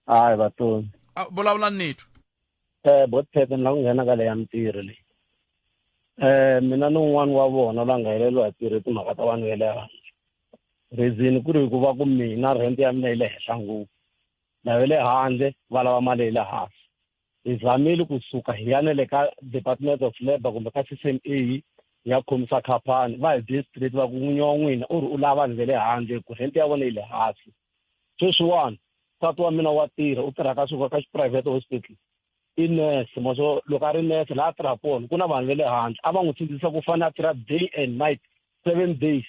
hayi vatoni vulavula nithu Buthat ni la ku nghena ka leya mintirho leyi mina ni un'wana wa vona la nga heleliwa hi tirho timhaka ta vanhu ve le handle reason ku ri ku va ku mina rent ya mina yi le henhla ngopfu na ve le handle va lava mali yi le hansi hi zamile kusuka hi ya ne le ka Department of Labour kumbe ka CCMA ya khomisa khampani va hi district va ku n'winyi wa n'wina u ri u lava vanhu ve le handle ku rent ya vona yi le hansi sweswiwani nsati wa mina wa tirha u tirha ka xiprivate hospital i nurse moso loko a ri nurse laha a tirha kona ku na vanhu ve le handle a va n'wi tsundzuxa ku fanele a tirha day and night 7 days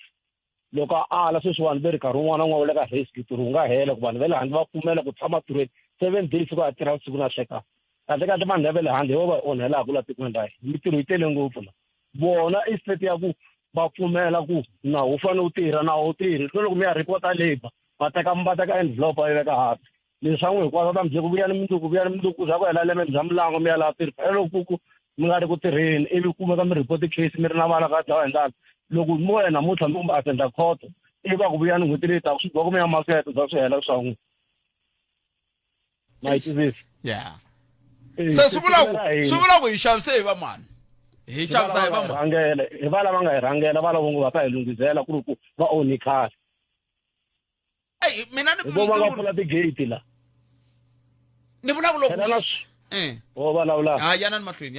loko a ala sweswiwani ve ri nkarhi wun'wana na wun'wana wu le ka risk ntirho wu nga hela ku vanhu ve le handle va pfumela ku tshama tirhweni 7 days ku a tirha siku na hlekani kahlekahle vanhu va ve le handle hi vo va onhelaka ku la tikweni ra hina mintirho yi tele ngopfu la vona i state ya ku va pfumela ku na wu fanele u tirha na wu tirhi loko mi ya report labor va teka envelope va yi veka hansi leswi n'wi hinkwaswo ta mi byela ku vuyani mundzuku za ku hela lembe bya milangu mi ya laha tirhi loko mi nga ri ku tirheni ivi kumeka mi report case mi ri na vana ka dlawa hi ndlala loko mo wena namuntlha mi kumbe attenda court ivi va ku vuyani n'hweti leyi taka swi boha ku mi ya makete za swi hela swa n'wi mayitivisi yeah se swi vula ku hi xavise hi va mani hi xavisa hi va mani rhangela hi va lava nga hi rhangela va lava va ta hi lunghisela ku ri ku va onhi khale mina ni vo va nga pfula tigate la ni vula ku loko o vulavula yanani mahlweni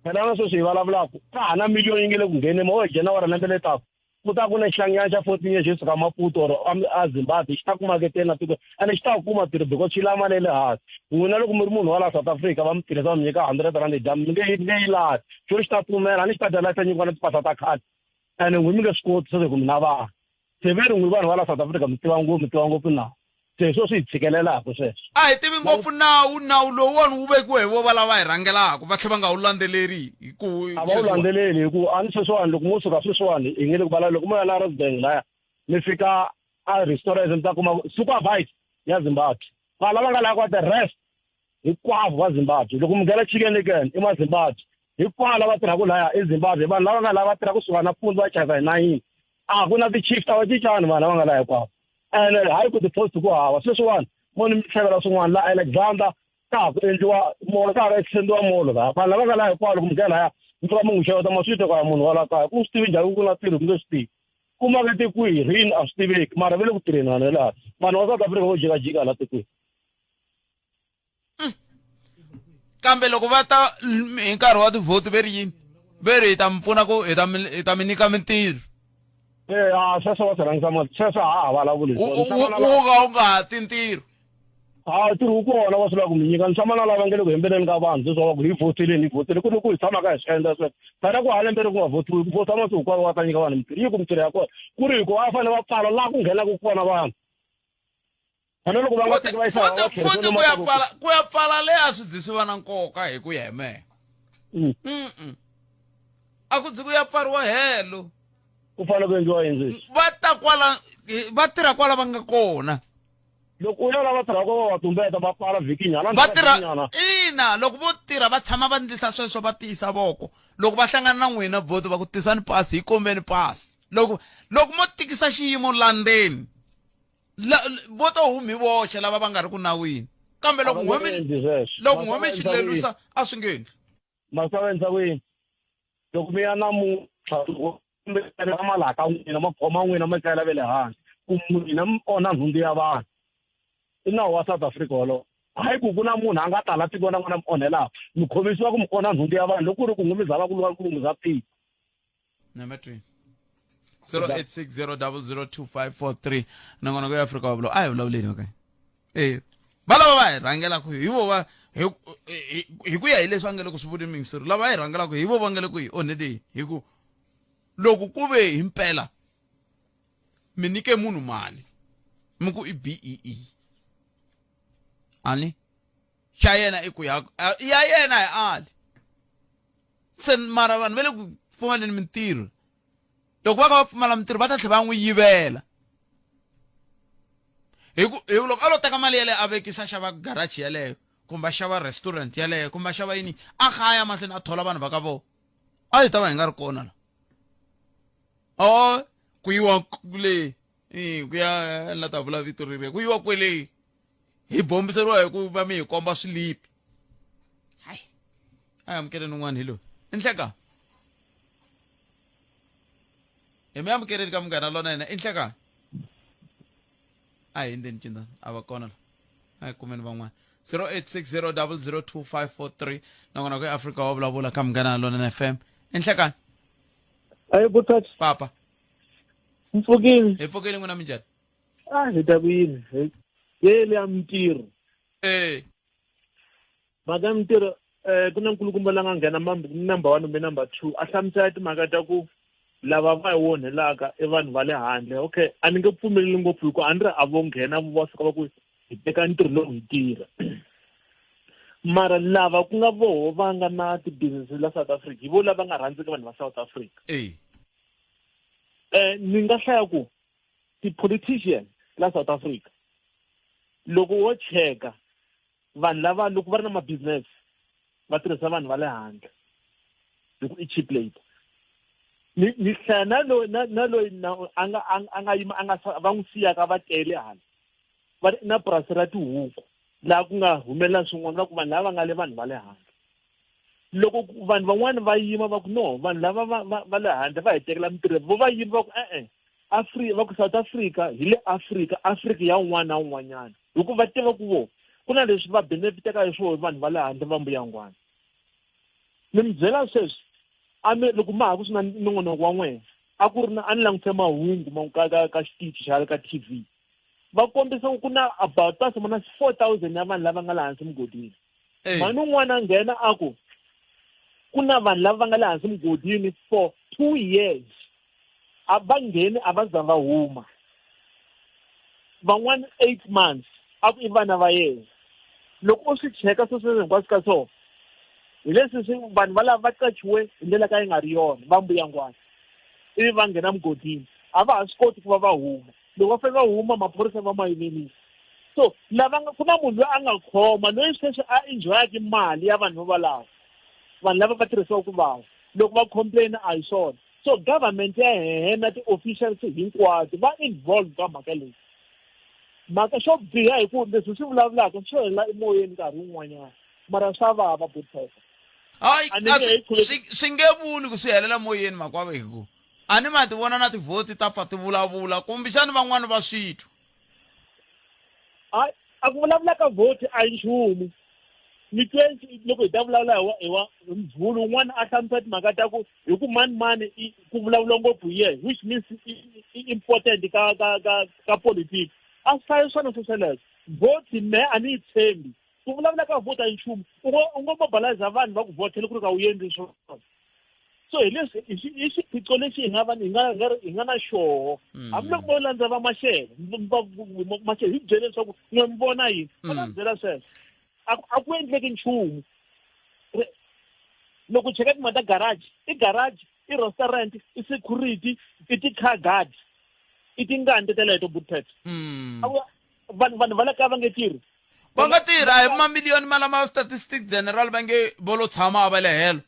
phela na sweswi hi vulavulaka ka hana miliyoni yi nge le ku ngheneni ma wo nghena wa ri lembe le taka ku ta ku na xihlanganyana xa 14 years xi suka Maputo or a Zimbabwe xi ta ku maketeni na tiko ene xi ta ku kuma tirho because xi lama le hansi n'wina loko mi ri munhu wa la South Africa va mi tirhisa va mi nyika 100 rand jam mi nge yi lavi xo xi ta pfumela a ni xi ta dela xa nyikiwa na timpahla ta khadi ene n'wi mi nge swi koti se ku mi na vana se ve ri n'wi vanhu va la South Africa mi tiva ngopfu na se swo swi hi tshikelelaka sweswo a hi tivi ngopfu nawu lowuwani wu vekiwe hi vo va lava hi rhangelaka va tlhe va nga wu landzeleri hi ku a va wu landzeleli hi ku a ni sweswiwani loko mo suka sweswiwani hi nge le ku vulavula loko mo ya la Rosberg laya mi fika a restaurant mi ta kuma superbite ya Zimbabwe va lava nga lava the rest hinkwavo va Zimbabwe loko mi nghena Chicken Licken i maZimbabwe hinkwavo lava tirhaka laya eZimbabwe vanhu lava nga lava tirhaka kusuka na mpundzu va chayisa hi 9 a ku na ti-chief ta va cincani vanhu lava nga laya hinkwavo ene hayi ku ti-post ku hava sweswiwani mo ni mi tlhevela swin'wana la Alexander ka ha ku endliwa molo ka ha ri extendiwa molo laya vanhu lava nga laya hinkwavo loko mi nghena laya mi fika mi n'wi xeweta ma swi teka munhu wa la kaya ku swi tivi njhani ku na tirhi ku nge swi tivi ku makete kwihi rini a swi tiveki mara ve le ku tirheni vanhu laha vanhu va South Africa vo jikajika la tikweni kambe loko va ta hi nkarhi wa tivhoti ve ri yini ve ri hi ta mi pfuna ku hi ta mi nyika mintirho sweswo va swi rhangisa mali sweswo ha vulavuli u nga ha ti ntirho ntirho wu kona va swi lava ku mi nyika ni tshama na lava nge le ku hembeleni ka vanhu sweswo va ku hi vhoteleni ku ni ku hi tshamaka hi swi endla sweswo phela ku hala mbere ku nga votiwi ku vota masiku hinkwawo va ta nyika vanhu mintirho yi ku mintirho ya kona ku ri hi ku va fanele va pfala laha ku nghenaka kona vanhu phela loko va nga teki va futhi ku ya pfala le a swi dzisi va na nkoka hi ku ya hi mehe a ku dzi ku ya pfariwa helo ku fanele ku endliwa yini va tirha kwala va nga kona loko u ya lava tirhaka va tumbeta va pfala vhikinyana va tirha ina loko vo tirha va tshama va ndlisa sweswo va tiyisa voko loko va hlangana na n'wina boto va ku tisani pasi hi kombeni pasi loko mo tikisa xiyimo landeni voto humi voxe lava va nga ri ku nawini kambe loko n'wemi xilelusa a swi nge endli masavenisa kwini loko mi ya na malaka n'wina ma khoma n'wina ma tlela ve le hansi ku n'wina mi onha nhundzu ya vanhu i nawu wa South Africa wolowo hayi ku na munhu a nga tala tiko na n'wina mi onhelaka mi khomisiwa ku mi onha nhundzu ya vanhu loko ku ri ku n'wi mi zala ku lunghiza tiko number 3 0860002543 nongonoko ya Afrika wablo a hi vulavuleni okay va lava va hi rhangelaka hi vo va hi ku ya hi leswi va nge le ku swi vuli mingisiro lava hi rhangelaka hi vo va nge le ku hi onheleni hi ku loko ku ve hi mpela mi nyike munhu mali mi ku i BEE ani xa yena i ku ya yena hi ali se mara vanhu va le ku pfumaleni mintirho loko va ka va pfumala mintirho va ta tlhela va n'wi yivela hi ku loko a lo teka mali yaleyo a vekisa xava garachi yaleyo kumbe a xava restaurant yaleyo kumbe a xava yini a khaya mahlweni a thola vanhu va ka vona a hi ta va hi nga ri kona la ku yiwa kule ku ya la ta vula vito rire ku yiwa kwele hi bombiseriwa hi ku va mi hi komba swilipi hayi a amukele n'wani hi loyi inhleka hi mi amukeleni ka munghana lona yena inhleka a hi ndzeni cinda a va kona la a hi kumeni van'wana 0860002543 nongonoko ya Afrika wa vulavula ka munghana lona FM inhlekani ayi buthathi papa mfukile hi pfukile n'wina minjhani hi ta ku yini yele ya mintirho mhaka ya mintirho ku na nkulukumba la nga nghena number 1 kumbe number 2 a hlamusela timhaka ta ku lava va hi onhelaka i vanhu va le handle okay a ni nge pfumeleli ngopfu hi ku a ni ri a vo nghena va suka va ku hi teka ntirho lowu hi tirha mara lava ku nga voho va nga na ti-business la South Africa hi vo lava nga rhandziki vanhu va South Africa ni nga hlaya ku ti-politician la South Africa loko wo cheka vanhu lava loko va ri na ma-business va tirhisa vanhu va le handle loko i cheap labor ni hlaya na loyi a nga yima va n'wi siyaka va tele hala va na purasi ra tihuku laha ku nga humelela swin'wana ku vanhu lava nga le vanhu va le handle loko vanhu van'wana va yima va ku no vanhu lava va le handle va hi tekela mitirho vo va yima va ku Afrika va ku South Africa hi le Afrika ya un'wana na un'wanyana hikuva va tiva ku ku na leswi va benefiteka hi swona vanhu va le handle va mbuyangwana ni mi byela sweswi loko ma ha ku swi na nongonoko wa n'wena a ku ri na a ni langutise mahungu ka xitichi xa ka TV va kombisa ku na about pasomana 4,000 ya vanhu lava nga le hansi mugodini mani un'wana a nghena a ku na vanhu lava va nga le hansi mugodini for 2 years a va ngheni a va za va huma van'wana 8 months a ku i vana va yena loko u swi cheka sweswo hinkwaswo ka swona hi leswi vanhu va lava va qachiwe hi ndlela ka yi nga ri yona va mbuyangwana ivi va nghena mugodini a va ha swi koti ku va va huma loko va fika va huma maphorisa va ma yimelisa so ku na munhu loyi a nga khoma loyi sweswi a enjoyaka mali ya vanhu valava vanhu lava va tirhisiwaka ku vava loko va complain a hi swona so government ya hehena ti-officials hinkwato va involved ka mhaka leyi mhaka xo biha hi ku leswi swi vulavulaka swo hela emoyeni nkarhi wun'wanyana mara swa vava buthesa swi nge vuli ku swi helela moyeni makwaveku a ni ma ti vona na tivhoti ta pfa ti vulavula kumbexani van'wana va swithu a ku vulavula ka vhoti a yi nchumu ni 20 loko hi ta vulavula hi mvhulu un'wana a hlamusela timhaka ta ku hi ku mani ku vulavula ngopfu hi yena which means important ka politics a swi hlayi swona swesweleswo vhoti me a ni yi tshembi ku vulavula ka vhoti a yi nchumu u ngo mobilize vanhu va ku vhotele ku ri ka wu endli swona so hi leswi i xiphiqo lexi hi nga na xoho hambiloko vo landza va maxele hi byele leswaku n'we mi vona yini va nga byela sweswo a ku endleki nchumu loko cheka timhaka ta garage i restaurant i security i ti-car guard i tingani teleto buthet vanhu va le kaya va nge tirhi va nga tirha hi mamiliyoni malama statistics general va nge bolo tshama va le helo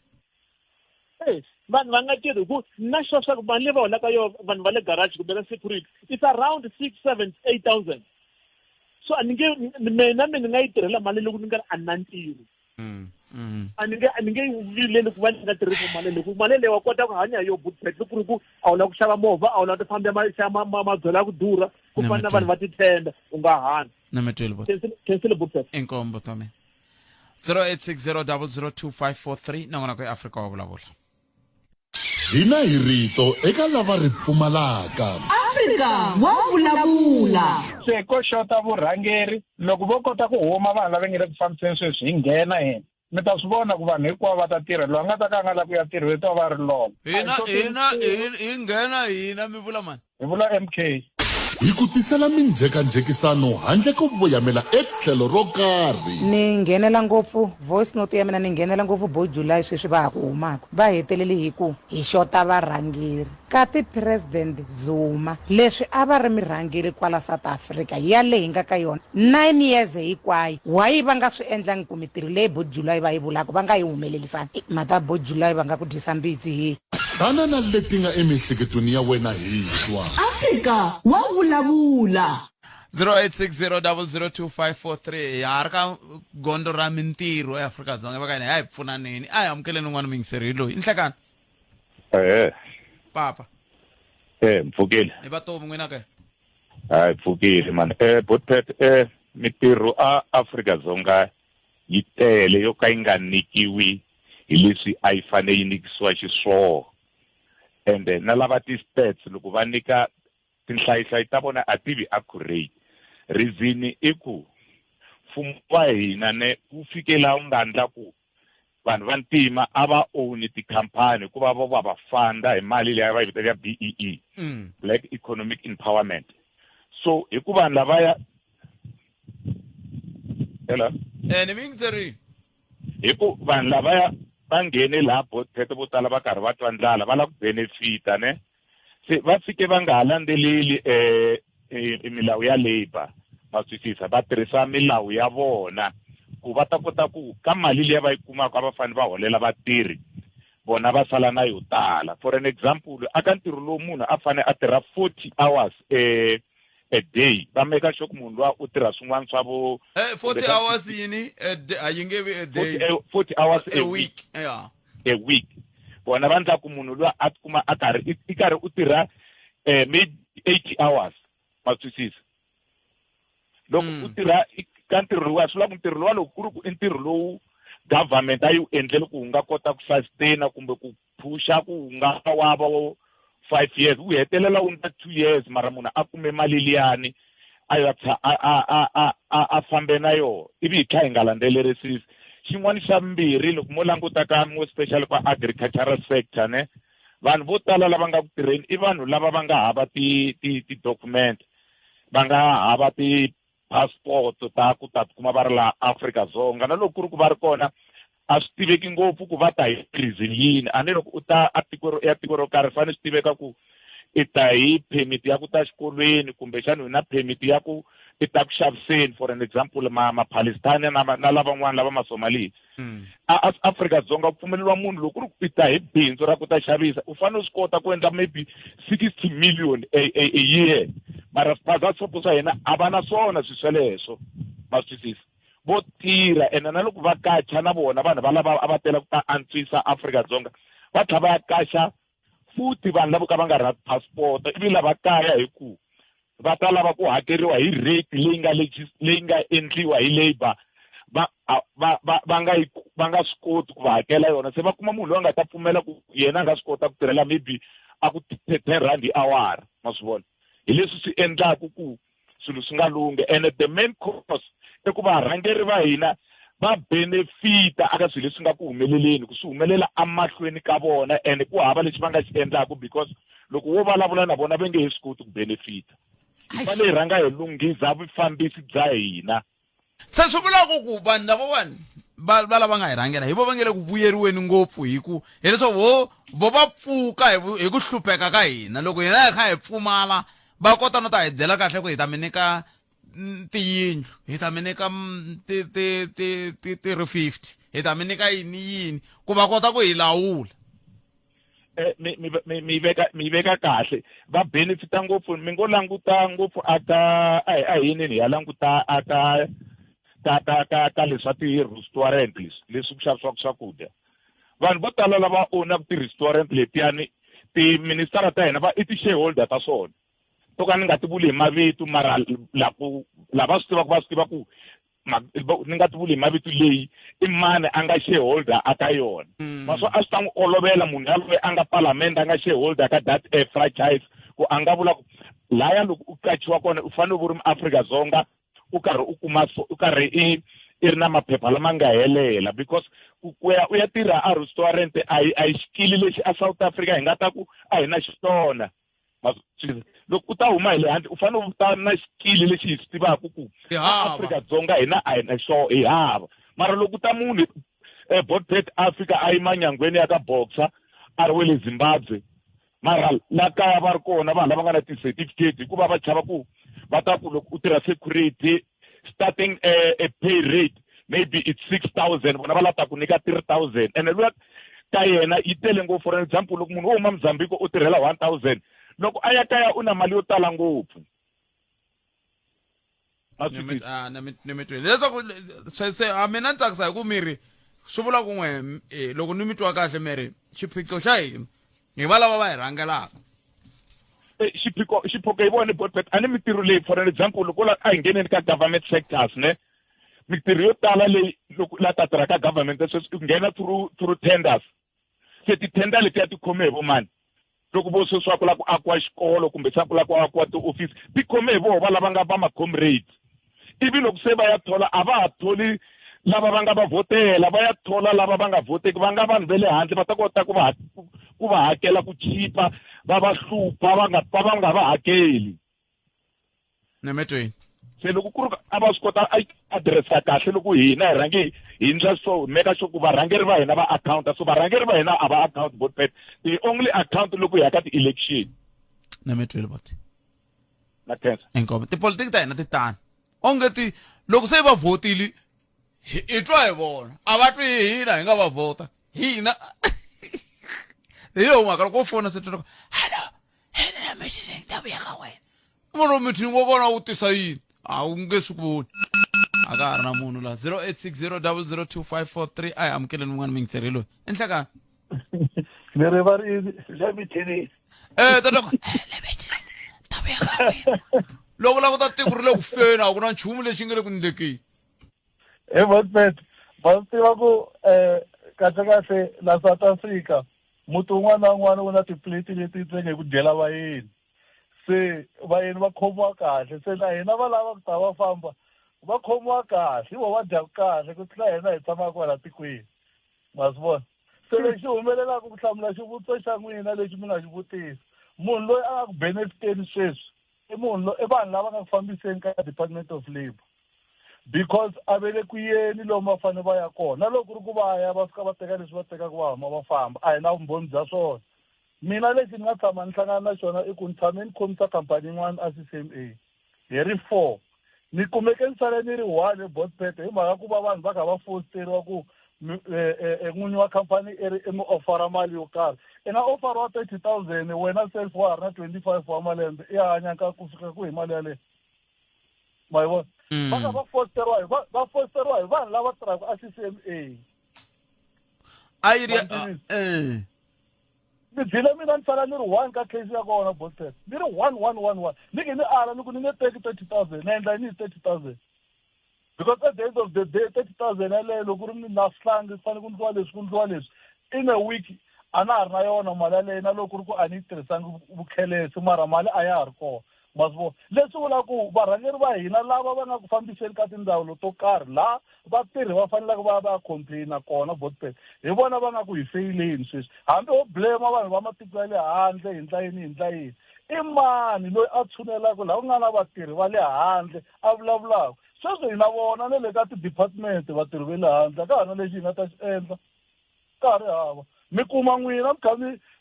vanhu va nga tirhi ku na xo swa ku vanhu leyi va holaka yo vanhu va le garage kumbe ka security it's around 6,000-8,000 so mina ni nga yi tirhela mali loko ni nga ri a na ntirho a ni nge vileli ku va ni nga tirhisi mali leyi ku mali leyi wa kota ku hanya yo budget ku ri ku a wu lava ku xava movha a wu lava ku famba mabyela ku durha ku fana na vanhu va titenda u nga hana kensile budget inkombo tome 0860002543 nangona ku Africa wa vulavula hina hi rito eka lava ri pfumalaka Africa wa vulavula ko xota vurhangeri loko vo kota ku huma vanhu lava nge le ku fambiseni sweswi hi nghena hina mi ta swi vona ku vanhu hinkwavo va ta tirha loyi a nga ta ka a nga la ku ya tirha to va ri lova hi nghena hina mi vula mani hi vula MK hi ku tisela minjhekanjhekisano handle ko voyamela etlhelo ro karhi ni nghenela ngopfu voice note ya mina ni nghenela ngopfu bo July sweswi va ha ku humaka va hetelele hi ku hi xota varhangeri ka ti-president Zuma leswi a va ri mirhangeri kwala South Africa yale hi nga ka yona 9 years hinkwayo why va nga swi endlangi ku mitirho leyi bo July va yi vulaka va nga yi humelelisani mata bo July va nga ku dyisa mbitsi hi tana na leti nga emihleketweni ya wena hi twa Africa wa vulavula 0860002543 ya ri ka gondo ra mintirho eAfrika-Dzonga va ka hi pfunaneni a hi amukeleni un'wana mingiseri loyi inhlekani papa mpfukile hi vatomi n'wina ke hayi pfukile man botpet mintirho a Afrika-Dzonga yi tele yo ka yi nga nikiwi hi leswi a yi fane yi nikisiwa xiswona ende na lava ti-stats loko va nyika tinhlayihlayi ta vona a tivi accurate reason i ku mfumo wa hina wu fikela wu nga ndla ku vanhu va ntima a va own tikhampani ku va va fanda hi mali leyi va yi vitaka BEE Black Economic Empowerment so hi ku vanhu lavaya hello ni mingiseri hi ku vanhu lavaya va nghene laha botpet vo tala va karhi va twa ndlala va la ku benefita ne se va fike va nga ha landzeleli milawu ya labor va twisisa va tirhisa milawu ya vona ku va ta kota ku ka mali leyi va yi kumaka va fanele va holela vatirhi vona va sala na yo tala for an example aka ntirho lowu munhu a fanele a tirha 40 hours a day va make sure ku munhu lowa u tirha swin'wana swa vo 40 hours yini a yi nge vi a day 40 hours a week yeah a week bona va ndla ku munhu lowa a tikuma a karhi u tirha maybe 80 hours ma twisisa loko u tirha ka ntirho wa swi la ku ntirho lowa loko ku ri ku i ntirho lowu government a yi endlele ku nga kota ku sustain kumbe ku pusha ku nga wava 5 years u hetelela u nta 2 years mara munhu a kume mali liyani a fambe na yo ivi hi kha hi nga landzelerisi xin'wana xa mbirhi loko mo languta ka mo special kwa agricultural sector ne vanhu vo tala lava nga ku tirheni i vanhu lava va nga hava ti-document va nga hava ti-passport ta ku kuma va ri laha Afrika-Dzonga na loko ku ri ku va ri kona a swi tiveki ngopfu ku va ta hi reason yini a ni loko u ta tiko ro karhi fanele swi tiveka ku i ta hi permit ya ku ta xikolweni kumbexana hi na permit ya ku i ta ku xaviseni for an example ma-Palestine na lavan'wana lava ma-Somali Afrika-Dzonga ku pfumeleriwa munhu loko ku ri ku i ta hi bindzu ra ku ta xavisa u fanele u swi kota ku endla maybe 60 million a year mara swiphazaswopo swa hina a va na swona swi sweleswo ma twisisa vo tirha ene na loko va kacha na vona vanhu va lava a va tela ku ta antswisa Afrika-Dzonga va tlhela va ya kacha futhi vanhu lavo ka va nga ri na passport ivi lava kaya hi ku va ta lava ku hakeriwa hi rate leyi nga endliwa hi labour va nga swi koti ku va hakela yona se va kuma munhu loyi a nga ta pfumela ku yena a nga swi kota ku tirhela maybe a ku 10 rand hi awara ma swi vona hi leswi swi endlaka ku swilo swi nga lungi and the main cause i ku varhangeri va hina va benefita aka swilo leswi nga ku humeleleni ku swi humelela amahlweni ka vona and ku hava lexi va nga xi endlaka because loko wo vulavula na vona va nge he swi koti ku benefita hi fanele hi rhanga hi lunghisa vufambisi bya hina se swi vulaka ku vanhu lavawani va lava nga hi rhangela hi vo va nge le ku vuyeriweni ngopfu hi ku hileswaku vo va pfuka hi ku hlupheka ka hina loko hina hi kha hi pfumala va kota no ta hi byela kahle ku hi ta mi nyika tiyindlu hi ta mi nyika ti-350 hi ta mi nyika yini ku va kota ku hi lawula mi veka kahle va benefita ngopfu mi ngo languta ngopfu aka a yini ya languta aka ka leswa ti-restaurant leswi ku xavisiwaka swakudya vanhu vo tala lava ownaka ti-restaurant letiyani tiministara ta hina i ti-shareholder ta swona to ka ni nga ti vuli hi mavito mara lava swi tivaka va swi tiva ku ni nga ti vuli hi mavito leyi i mani a nga shareholder aka yona maswo a swi ta n'wi olovela munhu yaloye a nga parliament a nga shareholder ka that franchise ku a nga vula ku laya loko u kachiwa kona u fanele u ri Afrika-Dzonga u karhi i ri na maphepha lama nga helela because u ya tirha a restaurant a hi xikili lexi a South Africa hi nga ta ku a hi na xitona loko u ta huma hi le handle u fanele u ta na xikili lexi hi swi tivaka ku Afrika-Dzonga hina a hi na xona hi hava mara loko u ta munhu Botpet Africa a yi manyangweni ya ka Boxer a ri wele Zimbabwe mara la kaya va ri kona vanhu lava nga na ti-certificate hikuva va chava ku va ta ku loko u tirha security starting a pay rate maybe it's 6,000 vona va lava ku nyika 3,000 and luya ka yena yi tele ngopfu for example loko munhu wo huma Mozambique u tirhela 1,000 loko a ya kaya u na mali yo tala ngopfu leswaku se a mina ni tsakisa hi ku miri swi vula ku n'we loko ni mi twa kahle miri xiphiqo xa hina hi va lava va hi rhangelaka xiphiqo hi vone Botpet a ni mintirho leyi for example loko a hi ngheneni ka government sectors ne mintirho yo tala leyi loko la ta tirha ka government sweswi ku nghena through tenders se ti-tender letiya ti khome hi vo mani loko vo sweswi va ku la ku akiwa xikolo kumbe swa ku la ku akiwa ti-office ti khome hi voho va lava nga va ma-comrades ivi loko se va ya thola a va ha tholi lava va nga va vhotela va ya thola lava va nga vhoteki va nga vanhu va le handle va ta kota ku va hakela ku chipa va va hlupha va nga va hakeli ni mi twini se loko ku ri a va swi kota a adiresa kahle loko hina hi rhange hi ndla so meka sure ku varhangeri va hina va account so varhangeri va hina a va account Botpet the only account loko hi ya ka ti-election ni mi twile bot na tense inkomo tipolitiki ta hina ti tani onge loko se va vhotile hi twa hi vona a va twi hina hi nga va vhota hina hi yo mhaka loko u fona se hello hina meeting ta vuya ka wena munhu meeting wa vona wu tisa yini a wu nge swi voni a ka ha ri na munhu la 0860002543 a hi amukeleni un'wana mingiseri loyi enhlakani ni ri va ri le mithini tatako loko la ku ta tiko ri le ku feni a ku na nchumu lexi nge le ku ndlekeni Botpet va tiva ku kahle la South Africa muti un'wana na un'wana u na tipleti leti ntsenge ku dyela vayeni se vayeni va khomiwa kahle se na hina va lava ku ta va famba va khomiwa kahle vo va dya kahle ku tlula hina hi tsamaka kwala tikweni ma swi vona se lexi humelelaka ku hlamula xivutiso xa n'wina lexi mi nga xi vutisa munhu loyi a nga ku benefiteni sweswi i munhu i vanhu lava nga ku fambiseni ka Department of Labour because a ve le ku yeni lomu va fanele va ya kona na loko ri ku va ya va fika va teka leswi va tekaka va huma va famba a hi na vumbhoni bya swona mina lexi ni nga tshama ni hlangana na xona i ku ni tshame ni khomisa khampani yin'wana a CCMA hi ri 4 ni kumeke ni sale ni ri 1 eBotpet hi mhaka ku va vanhu va kha va fositeriwa ku n'winyi wa khampani i mi ofara mali yo karhi i nga ofariwa 30,000 wena self wa ha ri na 25 wa malembe i hanya ka ku fika ku hi mali yaleyo ma yi vona va kha va fosteriwa hi vanhu lava tirhaka a CCMA a yi ri ni byile mina ni sala ni ri 1 ka case ya kona Botpet ni ri 1 ni ke ni ala ni ku ni nge teki 30,000 na endla ni 30,000 because at the end of the day 30,000 yaleyo loko ri ni na sihlangi ku fanele ku ndliwa leswi in a week a na ha ri na yona mali yaleyo na loko ri ku a ni yi tirhisangi vukhelesi mara mali a ya ha ri kona ma swi vona leswi vula ku varhangeri va hina lava va nga ku fambiseni ka tindzawulo to karhi laha vatirhi va faneleke va complaina kona Botpet hi vona va nga ku hi feyileni sweswi hambi ho blame vanhu va matiko ya le handle hi ndlayini i mani loyi a tshunelaka laha ku nga na vatirhi va le handle a vulavulaka sweswi hi na vona na le ka ti-department vatirhi va le handle ka ha na lexi hi nga ta xi endla ka ha ri hava mi kuma n'wina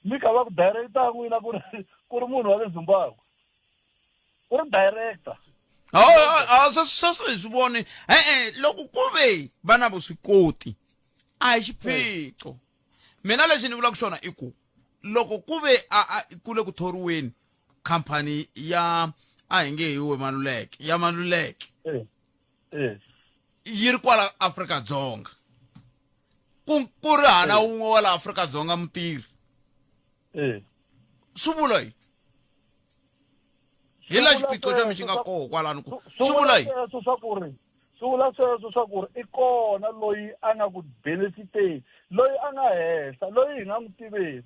mi kha va ku director n'wina ku ri munhu wa le Zimbabwe ku ri director sweswo hi swi voni loko ku ve va na vuswikoti a hi xiphiqo mina lexi ni vulaka xona i ku loko ku ve ku le ku thoriweni khampani ya a hi nge hi Maluleke ya Maluleke yi ri kwala Afrika-Dzonga ku ri hana un'we wa la Afrika-Dzonga mutirhi swi vula yini hi la xiphiqo xa mi xi nga koho kwalani ku swi vula yini swi vula sweswo swa ku ri i kona loyi a nga ku benefiteni loyi a nga henhla loyi hi nga n'wi tiveki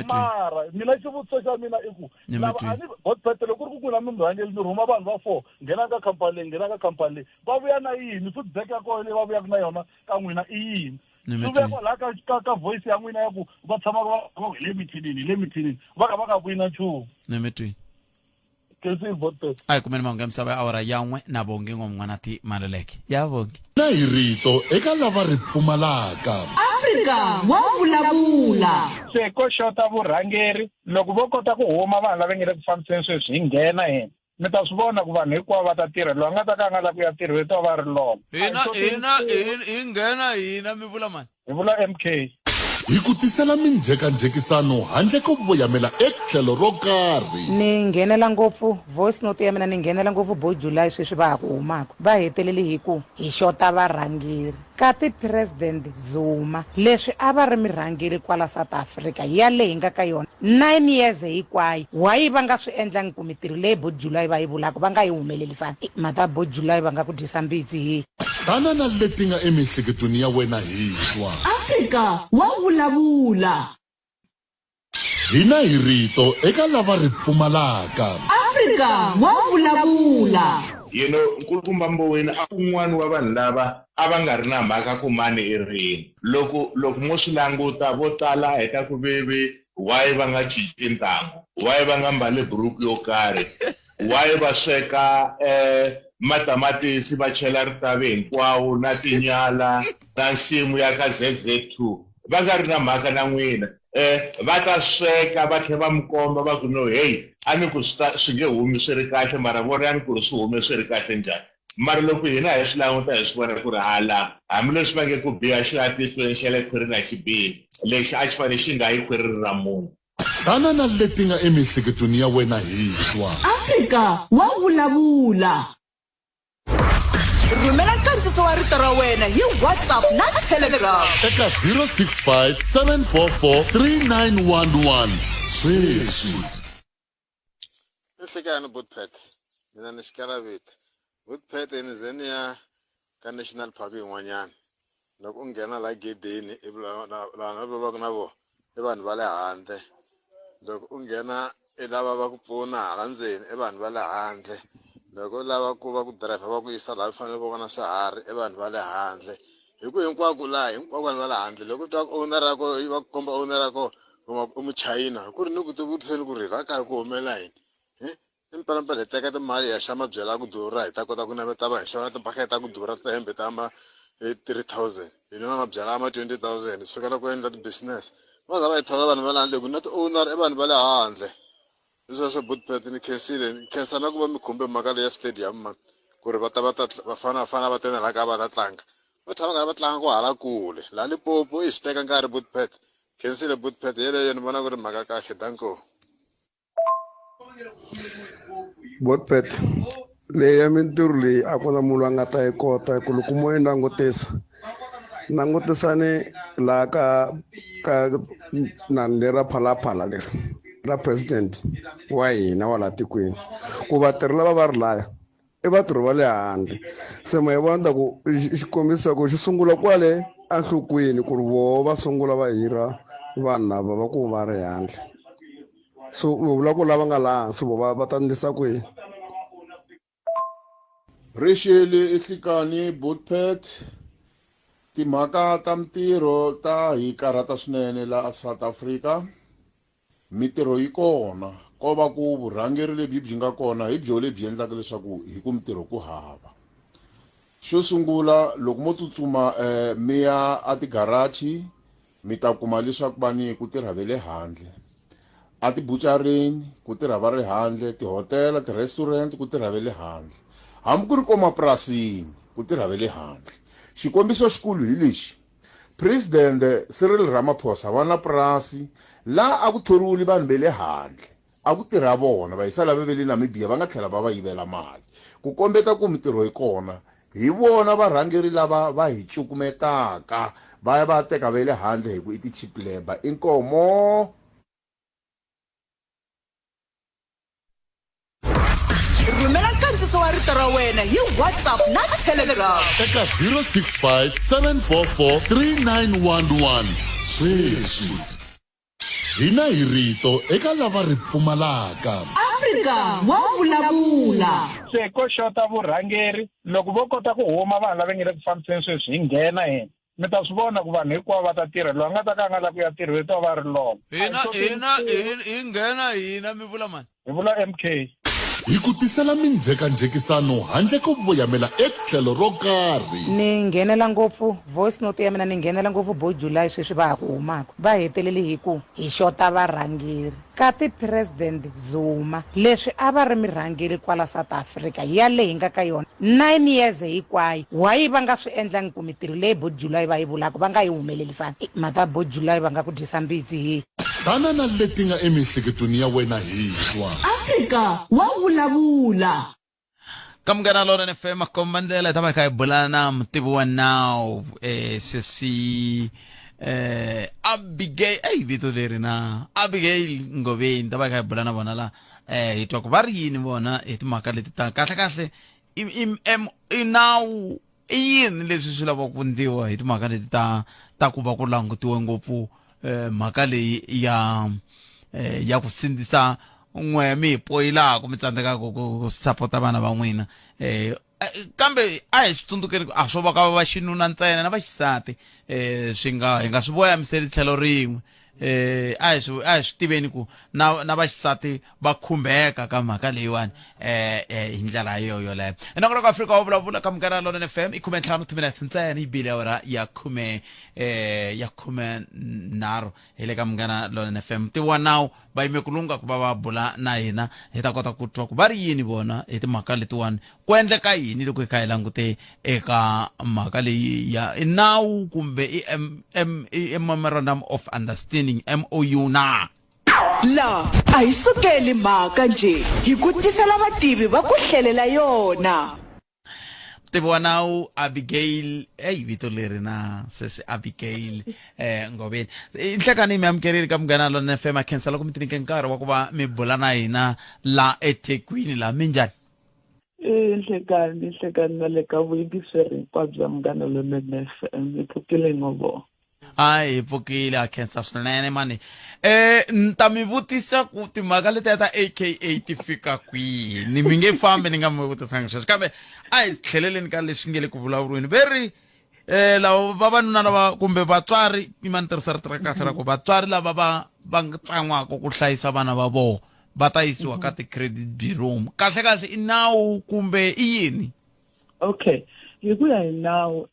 mara mina xivutiso xa mina i ku lava ani Botpet loko ku ri ku kuna mimurhangeli mi rhuma vanhu va 4 nghena ka khampani leyi va vuya na yini feedback ya kona leyi va vuyaka na yona ka n'wina i yini swi vuya kwalaha ka voice ya n'wina ya ku va tshamaka va hi le mithinini va kha va nga vuyi na nchumu a hi kumeni mahungu ya misava ya awara yan'we na vonge n'wanati Maluleke ya vonge na hi rito eka lava ri pfumalaka Afrika wa vulavula se ko xota vurhangeri loko vo kota ku huma vanhu lava nge le ku fambiseni sweswi hi nghena hina mi ta swi vona ku vanhu hinkwavo va ta tirha loyi a nga ta ka a nga la ku ya tirha hi to va ri loma hi nghena hina mi vula mani hi vula MK hi ku tisela minjhekanjhekisano handle ko voyamela etlhelo ro karhi ni nghenela ngopfu voice note ya mina ni nghenela ngopfu Bo July sweswi va ha ku humaka va heteleli hi ku hi xota varhangeri ka ti-president Zuma leswi a va ri mirhangeri kwala South Africa yale hi nga ka yona 9 years hinkwayo why va nga swi endlangi ku mitirho leyi Bo July va yi vulaka va nga yi humelelisani mata Bo July va nga ku dyisa mbitsi hi tanana leti nga emihleketweni ya wena hi twa Afrika wa vulavula hina hi rito eka lava ri pfumalaka Afrika wa vulavula nkulukumba Mboweni a un'wana wa vanhu lava a va nga ri na mhaka ku mani i rini loko mo swi languta vo tala heta ku veve why va nga cinci ntangu why va nga mbali buruku yo karhi why va sweka matamatisi va chela ritavi hinkwawo na tinyala na nsimu ya ka ZZ2 va nga ri na mhaka na n'wina va ta sweka va tlhela va mi komba va ku no hey a ni ku swi nge humi swi ri kahle mara vona a ni ku ri swi hume swi ri kahle njhani mara loko hina hi swi languta hi swi vona ku ri hala hambileswi va nge ku biha xi la titweni xa le khwirini a xi bihi lexi a xi fanele xi nga yi khwirini ra munhu tanana leti nga emihleketweni ya wena hi twa Afrika wa vulavula. Rhumela nkandziso wa rito ra wena hi WhatsApp na Telegram eka 065 744 3911 sweswi. Nhlekani Bootpet. Mina ni Xikalabiti. Bootpet ni zenia ka National Park yin'wanyana. Loko u nghena la gedeni lana va na vo i vanhu va le handle. Loko u nghena lava va ku pfuna hala ndzeni i vanhu va le handle. Loko lava ku va ku drive va ku yisa laha fanele va vona swiharhi i vanhu va le handle. Hi ku hinkwako laha hinkwako vanhu va le handle. Loko twa owner rako yi va komba owner rako u muchayina ku ri ni ku tivutiseni ku ri la kaya ku humela yini. Impela teka timali ya xama byela ku durha hi ta kota ku naveta va hi xona timpahla ta ku durha tihembe ta ma 3,000 hi na mabyala ma 20,000 sukela ku endla ti-business va za va hi thola vanhu va le handle ku na ti-owner i vanhu va le handle. Leswi Bootpet ni khensa na ku va mi khumbe mhaka leyi ya stadium ku ri vafana va tenela ka va ta tlanga va tshama karhi va tlanga ku hala kule laha Limpopo i swi teka nkarhi Bootpet khensile Bootpet yeleyo ni vona ku ri mhaka kahle danko. Bootpet leyi ya mintirho leyi a ku na munhu a nga ta yi kota ku loko mo yi langutisani laha ka nani lera phalaphala leri ra president wa hina wa laha tikweni ku vatirhi lava va ri laya i vatirhi va le handle se ma hi vona ku xikombiso ku xi sungula kwale enhlokweni ku ri voho va sungula va hira vanhu lava va ku va ri handle so mi vula ku lava nga laha hansi vo va ta ndlisa kwihi. Rixele ehlikani Bootpet timhaka ta mintirho ta hi karhata swinene la South Africa. Mintirho yi kona ko va ku vurhangeri lebyi byi nga kona hi byo lebyi endlaka leswaku hi ku mintirho ku hava. Xo sungula loko mo tsutsuma mi ya a tigarachi mi ta kuma leswaku vani ku tirha ve le handle. A tibucareni ku tirha va ri handle, tihotela, ti-restaurant ku tirha ve le handle. Hambi ku ri komapurasini ku tirha ve le handle. Xikombiso xikulu hi lexi President Cyril Ramaphosa va na purasi la a ku thoriwile vanhu ve le handle a ku tirha vona va yisa lava ve le Namibia va nga tlhela va yivela mali ku kombeta ku mintirho yi kona hi vona varhangeri lava va hi cukumetaka va ya va teka ve le handle hi ku i ti-cheap labor inkomo. Rhumela nkandziso wa rito ra wena hi WhatsApp na Telegram eka 065 744 3911 sweswi. Hina hi rito eka lava ri pfumalaka. Afrika wa vulavula. Se ko xota vurhangeri loko vo kota ku huma vanhu lava nga le ku fambiseni sweswi hi nghena hina mi ta swi vona ku vanhu hinkwavo va ta tirha loyi a nga ta ka a nga la ku ya tirha hi to va ri lova. Hi nghena hina mi vula mani? Hi vula MK. Hi ku tisela minjhekanjhekisano handle ko voyamela etlhelo ro karhi. Ni nghenela ngopfu voice note ya mina ni nghenela ngopfu Bo July sweswi va ha ku humaka va hetelele hi ku hi xota varhangeri ka ti-president Zuma leswi a va ri mirhangeri kwala South Africa yale hi nga ka yona 9 years hinkwayo why va nga swi endlangi ku mintirho leyi Bo July va yi vulaka va nga yi humelelisani mhaka Bo July va nga ku dyisa mbitsi hi tanana leti nga emihleketweni ya wena hi twa Afrika wa vulavula. Kamgana lona FM kombandela taba kai bulana mutibu wa now sisi Abigail vito leri na Abigail Ngobeni taba kai bulana bona la hitwa ku bari yini bona etimhaka leti ta kahle now yini leswi swi lava ku ndiwa hitimhaka leti ta ku va ku langutiwe ngopfu mhaka leyi ya ku sindzisa n'we mi poyila ku mi tsandzeka ku support vana va n'wina kambe a hi switsundzukeni a swo va ka va xinuna ntsena na vaxisati swi nga hi nga swi voyamiseli tlhelo rin'we a hi swi tiveni ku na vaxisati va khumbeka ka mhaka leyiwani hi ndlela yoleyo enongoloko Afrika wa vulavula ka Mugana Lona FM i 15 minutes ntsena yi bile awara ya 13 hi le ka Mugana Lona FM tiwa now va yime kulunga ku va bula na hina hi ta kota ku twa ku va ri yini bona hi timhaka letiwani ku endleka yini loko hi kha hi langute eka mhaka leyi ya nawu kumbe i memorandum of understanding MOU na la a hi sukeli mhaka nje hi ku tisela vativi va ku hlelela yona. Tibuanaw Abigail vito leri na sesi Abigail Ngobeni inhlekani mi amkereri ka Munghana Lonene FM a khensa loko mi tinike nkarhi wa ku va mi bula na hina la eThekwini la minjani. Inhlekani na le ka vuyingiseri hinkwabyo bya Munghana Lonene FM mi pfukile ngovo. Hi pfukile a khensa swinene mani nta mi vutisa ku timhaka leti ta AKA ti fika kwihi ni mi nge fambi ni nga mi vutisanga sweswo kambe a hi tlheleleni ka leswi nge le ku vulavuriweni veri lava vavanuna lava kumbe vatswari ima ni tirhisa rito ra kahle ra ku vatswari lava va tsan'waka ku hlayisa vana va vona va ta yisiwa ka ti-credit bureau kahle i nawu kumbe i yini? Okay, hi ku ya hi nawu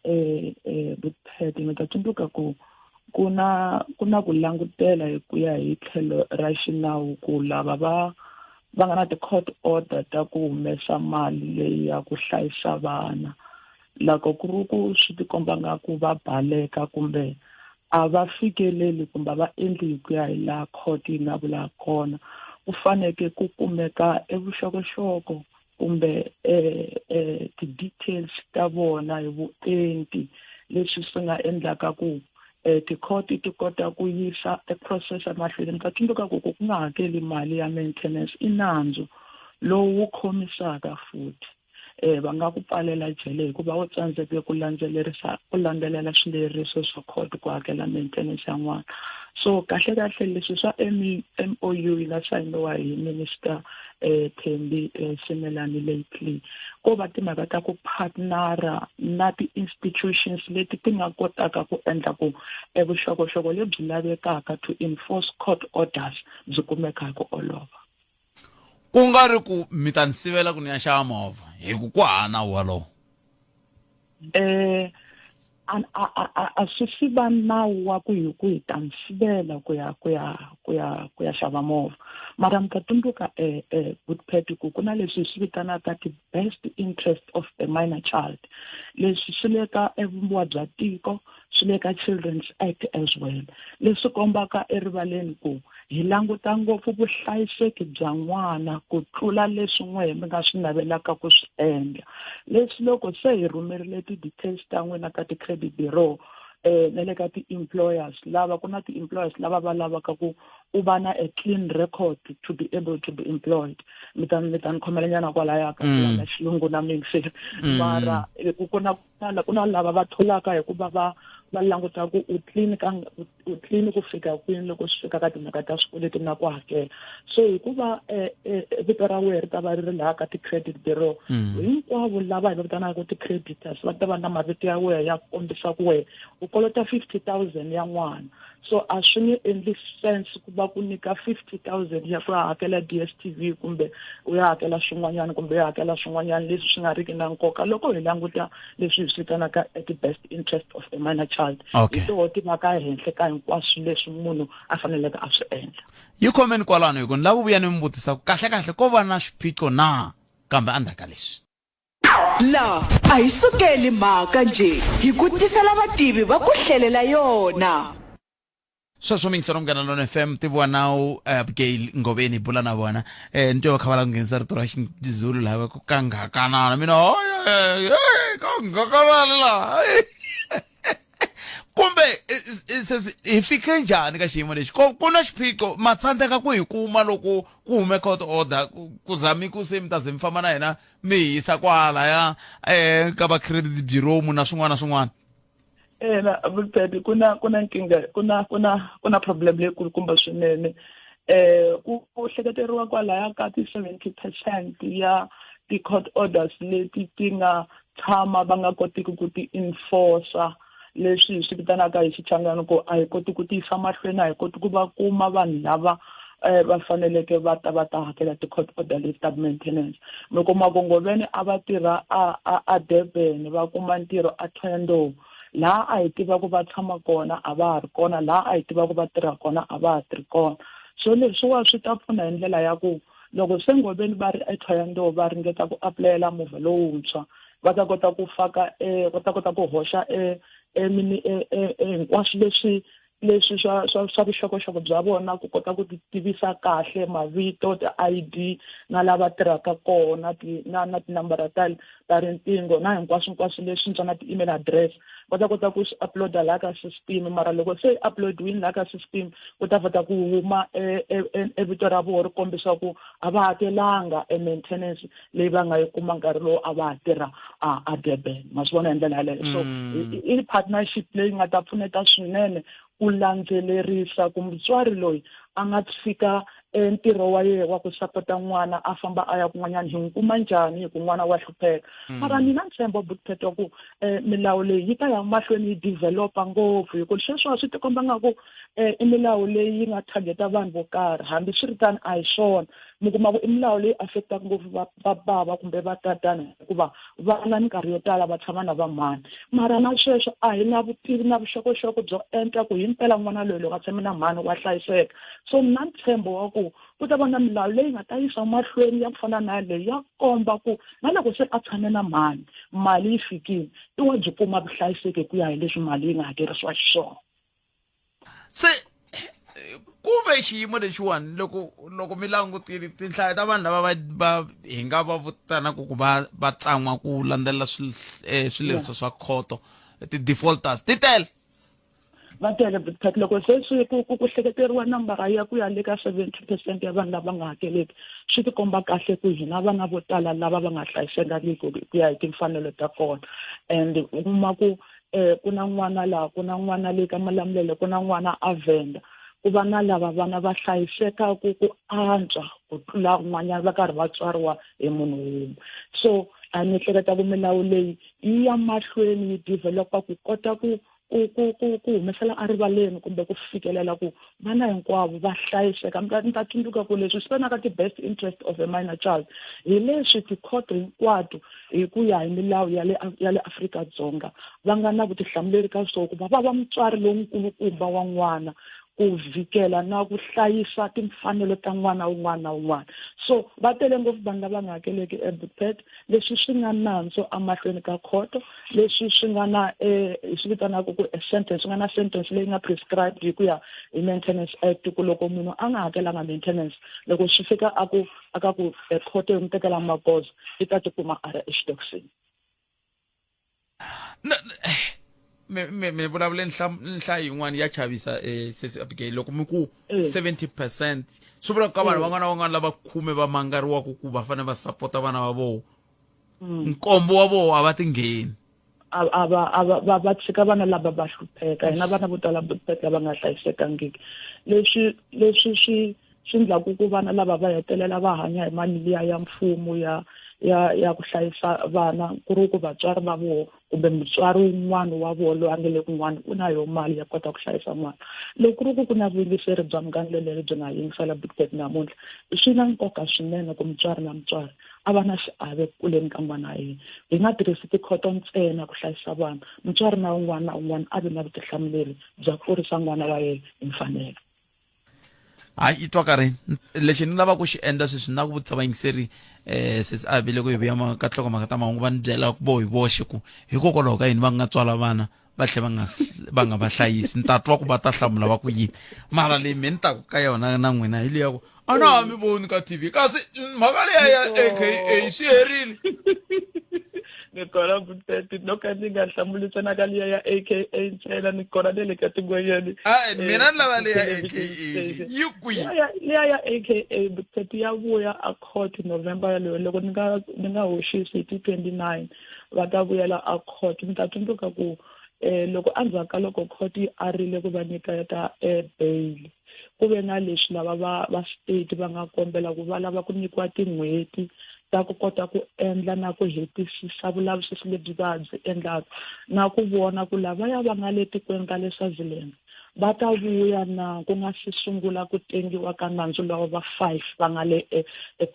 vupheti mi ta tsundzuka ku ku na ku langutela hi ku ya hi tlhelo ra xinawu ku lava va nga na ti-court order ta ku humesa mali leyi ya ku hlayisa vana loko ku ri ku swi tikomba nga ku va baleka kumbe a va fikeleli kumbe va endli hi ku ya hi laha court yi nga vula kona ku faneke ku kumeka evuxokoxoko kumbe ti-details ta vona hi vuenti leswi swi nga endlaka ku ti-court ti kota ku yisa e-process emahlweni. Mi ta tsundzuka ku nga hakeli mali ya maintenance i nandzu lowu khomisaka futhi va nga ku pfalela jele hikuva u tsandzeke ku landzelela swileriso swa court ku hakela maintenance ya n'wana. So kahle leswi swa MOU yi nga sayiniwa hi minister Thembi Simelane lately ko va timhaka ta ku partnera na ti-institutions leti ti nga kotaka ku endla ku vuxokoxoko lebyi lavekaka to enforce court orders byi kumeka hi ku olova. Ku nga ri ku mi ta ni sivela ku ni ya xava movha hi ku hana walowo. A swi si va nawu wa ku hi ta mi sivela ku ya xava movha mara mi ta tsundzuka vupheti ku ku na leswi swi vitanaka ti-best interest of a minor child leswi swi le ka evumbiwa bya tiko swi le ka Children's Act as well leswi kombaka erivaleni ku hi languta ngopfu vuhlayiseki bya n'wana ku tlula leswi n'we mi nga swi navelaka ku swi endla leswi loko se hi rhumerile ti-details ta n'wina ka ti-credit bureau na le ka ti-employers lava ku na ti-employers lava va lavaka ku u va na a clean record to be able to be employed mi ta ni khomela nyana kwalaya ka na xilungu na mixi mara ku na lava va tholaka hikuva va languta ku u clean ku fika kwini loko swi fika ka timhaka ta swikweleti na ku hakela so hikuva vito ra wena ri ta va ri laha ka ti-credit bureau hinkwavo lava hi va vitanaka ti-creditors va ta va na mavito ya wena ya kombisa ku wena u kolota 50,000 ya n'wana so a swi nge endli sense ku va ku nyika 50,000 ya ku hakela DSTV kumbe u ya hakela swin'wanyana kumbe u ya hakela swin'wanyana leswi swi nga riki na nkoka loko hi languta leswi hi swi vitanaka the best interest of a minor child hi toho timhaka henhla ka hinkwaswo leswi munhu a faneleke a swi endla. Yi khomeni kwalano hi ku ni lava vuya ni mi vutisa ku kahle ko va na swiphiqo na kambe endzhaku ka leswi la a hi sukeli mhaka nje hi ku tisela vativi va ku hlelela yona. Sweswo mingisero Munghana Lonene FM Tibuanaw Abigail Ngobeni bula na vona nto va kha va la ku nghenisa rito ra Xizulu lava ku kangakanana mina kangakanana la kumbe hi fike njhani ka xiyimo lexi ku na xiphiqo ma tsandzeka ku hi kuma loko ku hume court order ku zami ku se mi ta ze mi famba na hina mi hisa kwalaya ka va credit bureau na swin'wana na swin'wana. Vupheti ku na nkingha ku na problem leyikulukumba swinene ku hleketeriwa kwalaya ka ti-70% ya ti-court orders leti ti nga tshama va nga kotiki ku ti-enforcer leswi hi swi vitanaka hi xichangani ku a hi koti ku ti yisa mahlweni a hi koti ku va kuma vanhu lava va faneleke va ta hakela ti-court order leti ta maintenance loko Magongoveni a va tirha a Durban va kuma ntirho a Thohoyandou laha a hi tiva ku va tshama kona a va ha ri kona laha a hi tiva ku va tirha kona a va ha tirhi kona so leswiwa swi ta pfuna hi ndlela ya ku loko se Ngoveni va ri eThohoyandou va ringeta ku apulayela movha lowuntshwa va ta kota ku faka va ta kota ku hoxa hinkwaswo leswi leswi swa vuxokoxoko bya vona ku kota ku tivisa kahle mavito ti-ID na lava tirhaka kona na tinambara ta riqingho na hinkwaswo leswi na ti-email address va ta kota ku swi uploada la ka system mara loko se uploadiwini la ka system ku ta kota ku huma vito ra vona ri kombisa ku a va hakelanga maintenance leyi va nga yi kuma nkarhi lowu a va ha tirha a Durban ma swi vona hi ndlela yaleyo so i partnership leyi nga ta pfuneta swinene ku landzelerisa ku mutswari loyi a nga fika ntirho wa yena wa ku sapota n'wana a famba a ya kun'wanyana hi nkuma njhani hi ku n'wana wa hlupheka mara mina ntshembo Buddha ku milawu leyi yi ta ya mahlweni yi developa ngopfu hikuva sweswo swi tikomba nga ku i milawu leyi yi nga targeta vanhu vo karhi hambi swi ri tani a hi swona mi kuma ku i milawu leyi affectaka ngopfu va bava kumbe va tatana hikuva vana minkarhi yo tala va tshama na va mhani mara na sweswo a hi na vutivi na vuxokoxoko byo enta ku hi mpela n'wana loyi loko a tshame na mhani wa hlayiseka so na ntshembo wa ku ku ta va na milawu leyi nga ta yisa mahlweni ya ku fana na leyi ya komba ku na loko se a tshame na mhani mali yi fikile i wa byi kuma vuhlayiseki hi ku ya hi leswi mali yi nga hakerisiwa xiswona se ku ve xiyimo lexiwani loko mi langutile tinhlayo ta vanhu lava hi nga va vitanaka ku va tsan'wa ku landzelela swileriso swa khoto ti-defaulters ti tele va tele but loko se swi ku hleketeriwa nambara ya ku ya le ka 70% ya vanhu lava nga hakeleki swi tikomba kahle ku hina vana vo tala lava va nga hlayisekangiki ku ya hi timfanelo ta kona and u kuma ku ku na n'wana laha ku na n'wana le ka Malamulele ku na n'wana a Venda ku va na lava vana va hlayiseka ku antswa ku tlula n'wanyana va karhi va tswariwa hi munhu wun'we so a ni hleketa ku milawu leyi yi ya mahlweni yi developa ku kota ku humesela erivaleni kumbe ku fikelela ku vana hinkwavo va hlayiseka ni ta tsundzuka ku leswi swi fanaka ti-best interest of a minor child hi leswi tikhoto hinkwato hi ku ya hi milawu ya le Afrika-Dzonga va nga na vutihlamuleri ka swona ku va mutswari lonkulukumba wa n'wana ku vhikela na ku hlayisa timfanelo ta n'wana wun'wana na wun'wana so va tele ngopfu vanhu lava nga hakeleki eBuddha leswi swi nga nandzu amahlweni ka khoto leswi swi nga na swi vitanaka ku sentence swi nga na sentence leyi nga prescribed hi ku ya hi maintenance act ku loko munhu a nga hakelanga maintenance loko swi fika aka ku khoto yi n'wi tekela magoza i ta tikuma a ri exitokisini me vulavule nhlayo yin'wana ya chavisa sesi Abigail loko mi ku 70% swi vula ka vanhu van'wana na van'wana lava khume va mangariwaka ku va fanele va sapota vana va vona nkombo wa vona a va tingheni va tshika vana lava va hlupheka hina vana vo tala lava nga hlayisekangiki leswi swi endlaku ku vana lava va hetelela va hanya hi mali liya ya mfumo ya ku hlayisa vana ku ri ku vatswari va vona kumbe mutswari wun'wana wa vona loyi a nga le kun'wana u na yona mali ya kota ku hlayisa n'wana loko ku ri ku na vuyingiseri bya muganga leri byi nga yingisela Buddha namuntlha swi na nkoka swinene ku mutswari na mutswari a va na xiave kuleni ka n'wana wa yena hi nga tirhisi tikhoto ntsena ku hlayisa vana mutswari na un'wana na un'wana a vi na vutihlamuleri bya ku kurisa n'wana wa yena hi mfanelo hayi i twa karhi lexi ni lava ku xi endla sweswi na ku vutisa vayingiseri sesi a vile ku hi vuya ka nhlokomhaka ta mahungu va ni byela ku vo hi voxe ku hikokwalaho ka yini va nga tswala vana va tlhela va nga va hlayisi ni ta twa ku va ta hlamula va ku yini mara leyi me ni taku ka yona na n'wina hi leya ku a na ha mi voni ka TV kasi mhaka leya ya AKA swi herile ni kona Buddha loko ni nga hlamulisana ka liya ya AKA ntsena ni kona le ka tin'wanyani mina ni lava leya AKA yi kwihi liya ya AKA Buddha ya vuya a court November yaleyo loko ni nga hoxisi hi ti 29 va ta vuyela a court ni ta tsundzuka ku loko endzhaku ka loko court yi arile ku va nyiketa bail ku ve na leswi lava va state va nga kombela ku va lava ku nyikiwa tin'hweti ta ku kota ku endla na ku hetisisa vulavisisi lebyi va byi endlaka na ku vona ku lavaya va nga le tikweni ka le Swaziland va ta vuya na ku nga si sungula ku tengiwa ka nandzu lawa va 5 va nga le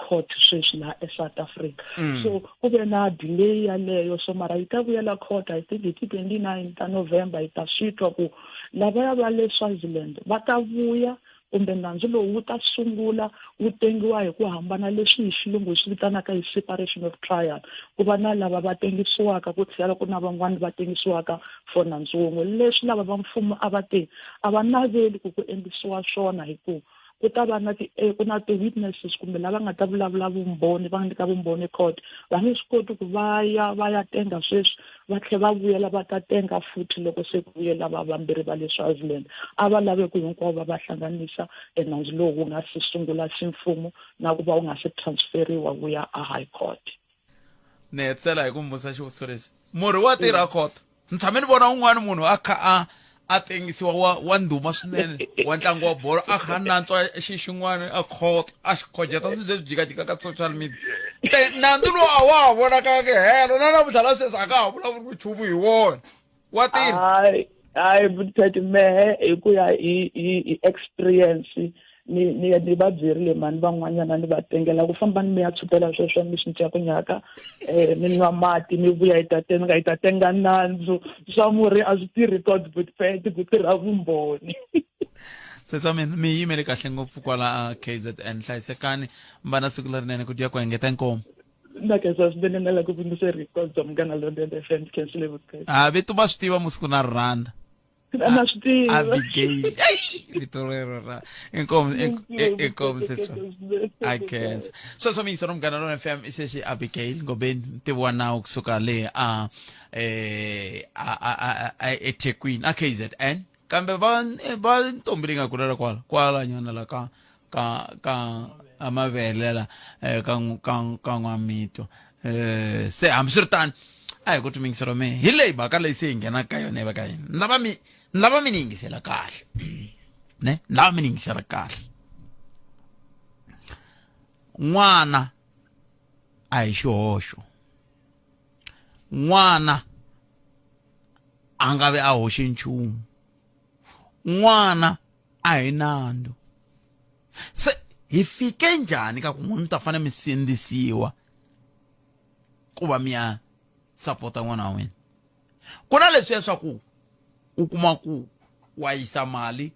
court sweswi laha eSouth Africa so ku ve na delay yaleyo so mara yi ta vuyela court I think hi 29 ta November yi ta swi twa ku lavaya va le Swaziland va ta vuya kumbe nandzu lowu wu ta sungula wu tengiwa hi ku hambana leswi hi xilungu swi vitanaka hi separation of trial ku va na lava va tengisiwaka ku tlhela ku na van'wani va tengisiwaka for nandzu wun'we leswi lava va mfumo a va naveli ku endlisiwa swona hi ku ta va na ku na ti-witnesses kumbe lava nga ta vulavula vumbhoni va nyika vumbhoni court va nge swi koti ku va ya tenga sweswi va tlhela va vuyela va ta tenga futhi loko se ku vuyela vambirhi va le Swaziland a va lave ku hinkwavo va hlanganisa nandzu lowu wu nga si sungula ximfumo na ku va wu nga si transferiwa wu ya a high court. Ni hetsela hi ku mbusa xivutiso lexi murhi wa tirha court ni tshame ni vona un'wana munhu a kha a tengisiwa wa ndhuma swinene wa ntlangu wa bolo a kha nantswa xin'wana a court a xikhojeta swi leswi jikajika ka social media nandzu lowu a wa ha vonaka ke helo na namuntlha la sweswi a ka ha vulavuri nchumu hi wona wa tirha. Hayi Butheti mehe hi ku ya hi experience ni va byerile mani van'wanyana ni va tengela ku famba ni mi ya tshutela sweswo mi swi ku nyaka ni nwa mati mi vuya hi ta tenga nandzu swa murhi a swi tirhi court Butheti ku tirha vumbhoni. Seswa mina mi yimele kahle ngopfu kwala KZN hlayisekani mbana siku lerinene ku dya ku hengeta inkomo. Na kesa swinene na la ku vindisa records of Mgana London FM cancel Butheti. Vitu va swi tiva musiku na rhanda. Na swi tiva. Abigail. Vitorero ra. Inkomo seswa. I can't. So mi sono Mgana London FM isesi Abigail ngobeni tiwana ukusuka le eThekwini KZN. Kambe ba ntombili nga kulala kwala nyana la ka amavelela ka n'wamito se hambiswiritano a hi ku timingiselo me hi leyi mhaka leyi se hi nghena ka yona va ka yini ni lava mi ni yingisela kahle ne ni lava mi ni yingisela kahle. N'wana a hi xihoxo, n'wana a nga vi a hoxe nchumu, n'wana a hi nandzu. Se hi fike njhani ka ku munhu ta fanele mi sindzisiwa ku va mi ya sapota n'wana wa wena? Ku na leswiya swa ku u kuma ku wa yisa mali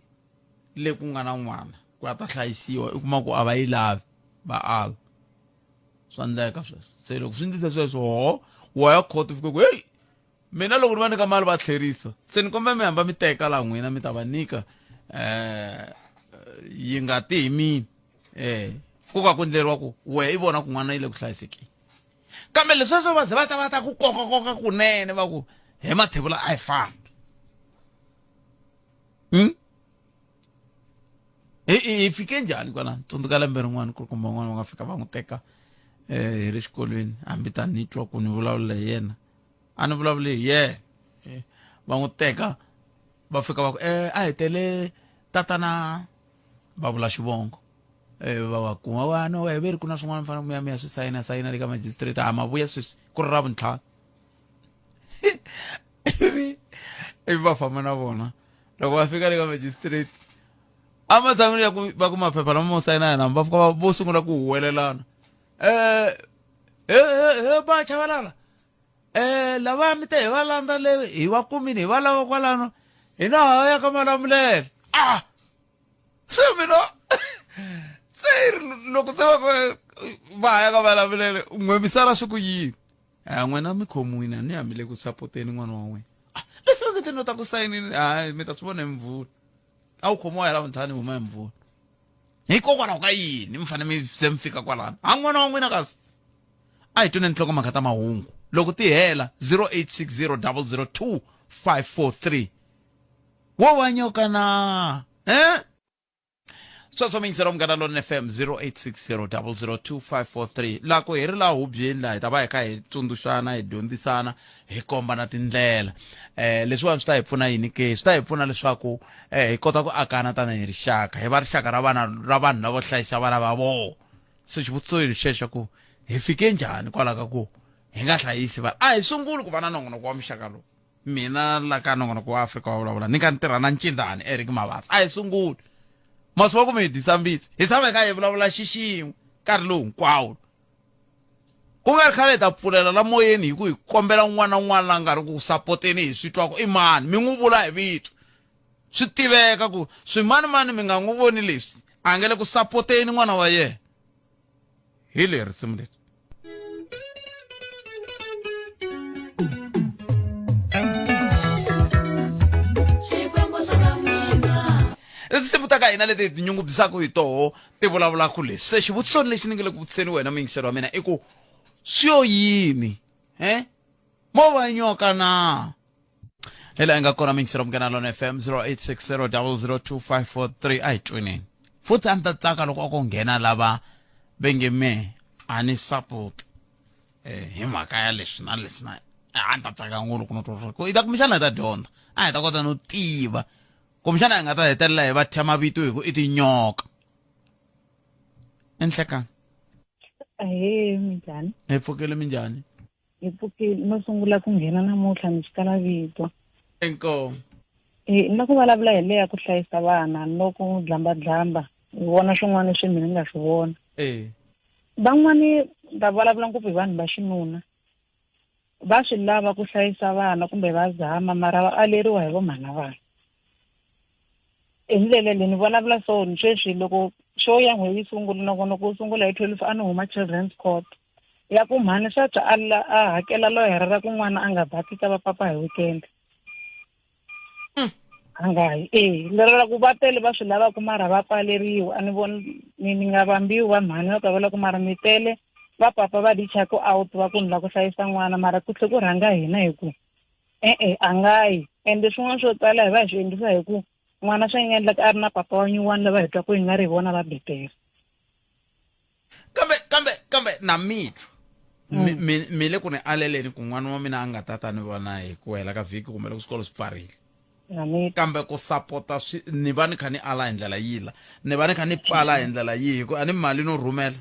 le ku nga na n'wana ku ta hlayisiwa u kuma ku a va yi lavi vaava swa endleka sweswo. Se loko swi ndlisa sweswo wa ya court fika ku hey mina loko ni va nyika mali va tlherisa se ni kombela mi hamba mi teka laha n'wina mi ta va nyika yi nga ti hi mini ku ka ku endleriwa ku we i vona ku n'wana yi le ku hlayisekeni. Kambe lesweswo va ze va ta ku koka kunene va ku he mathebula a hi fambi hi fike njhani kwalano? Tsundzuka lembe rin'wana ku ri kumbe n'wana va nga fika va n'wi teka hi ri xikolweni hambi ta ni twa ku ni vulavula hi yena a ni vulavuli hi yena va n'wi teka va fika va ku a hi tele tatana va vula xivongo va va kuma vana we ve ri ku na swin'wana mi fanele mi ya swi sayina le ka magistrate a ma vuya sweswi ku ri ravuntlhanu ivi va famba na vona loko va fika le ka magistrate amatshan'wini ya ku va ku maphepha lama mo sayina yena va fika vo sungula ku huwelelana va chavalala lava mi te hi va landza le hi va kumini hi va lava kwalano hi na haya ka malamulelo se mina se loko se va haya ka malamulelo n'we misala swi ku yini n'wina mi khomiwini ni hamile ku sapoteni n'wana wa n'wina leswi va nge te nota ku sayinini hayi mi ta swi vona hi mvula a wu khomiwa hi ravuntlhanu huma hi mvula hikokwalaho ka yini mi fanele mi ze mi fika kwalano ha n'wana wa n'wina kasi a hi tweni nhlokomhaka ta mahungu loko ti hela 0860 002 543 wo wa nyoka na sweswo mingiselo Mgana London FM 0860 002 543 lako hi ri laha hubyeni laha hi ta va hi kha hi tsundzuxana hi dyondzisana hi komba na tindlela leswiwani swi ta hi pfuna yini ke swi ta hi pfuna leswaku hi kota ku akana tanihi rixaka hi va rixaka ra vanhu lavo hlayisa vana va vona. Se xivutiso hi xexo ku hi fike njhani kwalaho ka ku hi nga hlayisi vana a hi sunguli ku va na nongonoko wa muxaka lowu. Mina la ka nongonoko wa Afrika wa vulavula ni nga ntirha na Ncindani Eric Mavasa a hi sunguli masiva ku mi hi disambitsi hi tshama hi kha hi vulavula xixin'we nkarhi lowu hinkwawo ku nga ri khale hi ta pfulela la moyeni hi ku hi kombela n'wana na n'wana la nga ri ku sapoteni hi swi twa ku i mani mi n'wi vula hi vito swi tiveka ku swimanimani mi nga n'wi voni leswi a nge le ku sapoteni n'wana wa yena hi leri risimu leri tinsimu ta ka hina leti hi tinyungubyisaka hi toho ti vulavulaka leswi se xivutiso lexi ni nge le ku vutiseni wena muyingiseri wa mina i ku swi yo yini movha nyoka na hela hi nga kona muyingiseri wa Munghana Lonene FM 0860002543 a hi tweneni futhi a ni ta tsaka loko a ko nghena lava venge me a ni support hi mhaka ya leswi na leswi na a ni ta tsaka ngopfu no twa i ta kumbexana hi ta dyondza a hi ta kota no tiva kumbexana hi nga ta hetelela hi va thya mavito hi ku i tinyoka enhlekani ahee minjhani hi pfukile minjhani hi pfukile no sungula ku nghena namuntlha ni xikala vito enkomo na ku vulavula hi leya ku hlayisa vana loko dlamba hi vona swin'wana leswi mina ni nga swi vona van'wani va vulavula ngopfu hi vanhu va xinuna va swi lava ku hlayisa vana kumbe va zama mara va aleriwa hi vomhana vana hi ndlela leyi ni vulavula so ni sweswi loko show ya n'we yi sungula loko u sungula hi 12 a ni huma children's court ya ku mhani swa twa a hakela loyara ra kun'wana a nga baki ka va papa hi weekend a nga yi lero ra ku va tele va swi lava ku mara va pfaleriwa a ni voni ni nga vambiwi va mhani va kavela ku mara mi tele va papa va dicha ku out va ku ni la ku hlayisa n'wana mara ku tlhe ku rhanga hina hi ku a nga yi ende swin'wana swo tala hi va hi swi endlisa hi ku n'wana swa nga endleka a ri na papa wa nyuwani lava hi twa ku hi nga ri vona va betere kambe na mitwa mi le ku ni aleleni ku n'wana wa mina a nga tata ni vona hi ku hela ka vhiki kumbe loko swikolo swi pfarile kambe ku sapota ni va ni kha ni ala hi ndlela yila ni va ni kha ni pfala hi ndlela yihi ku a ni mali no rhumela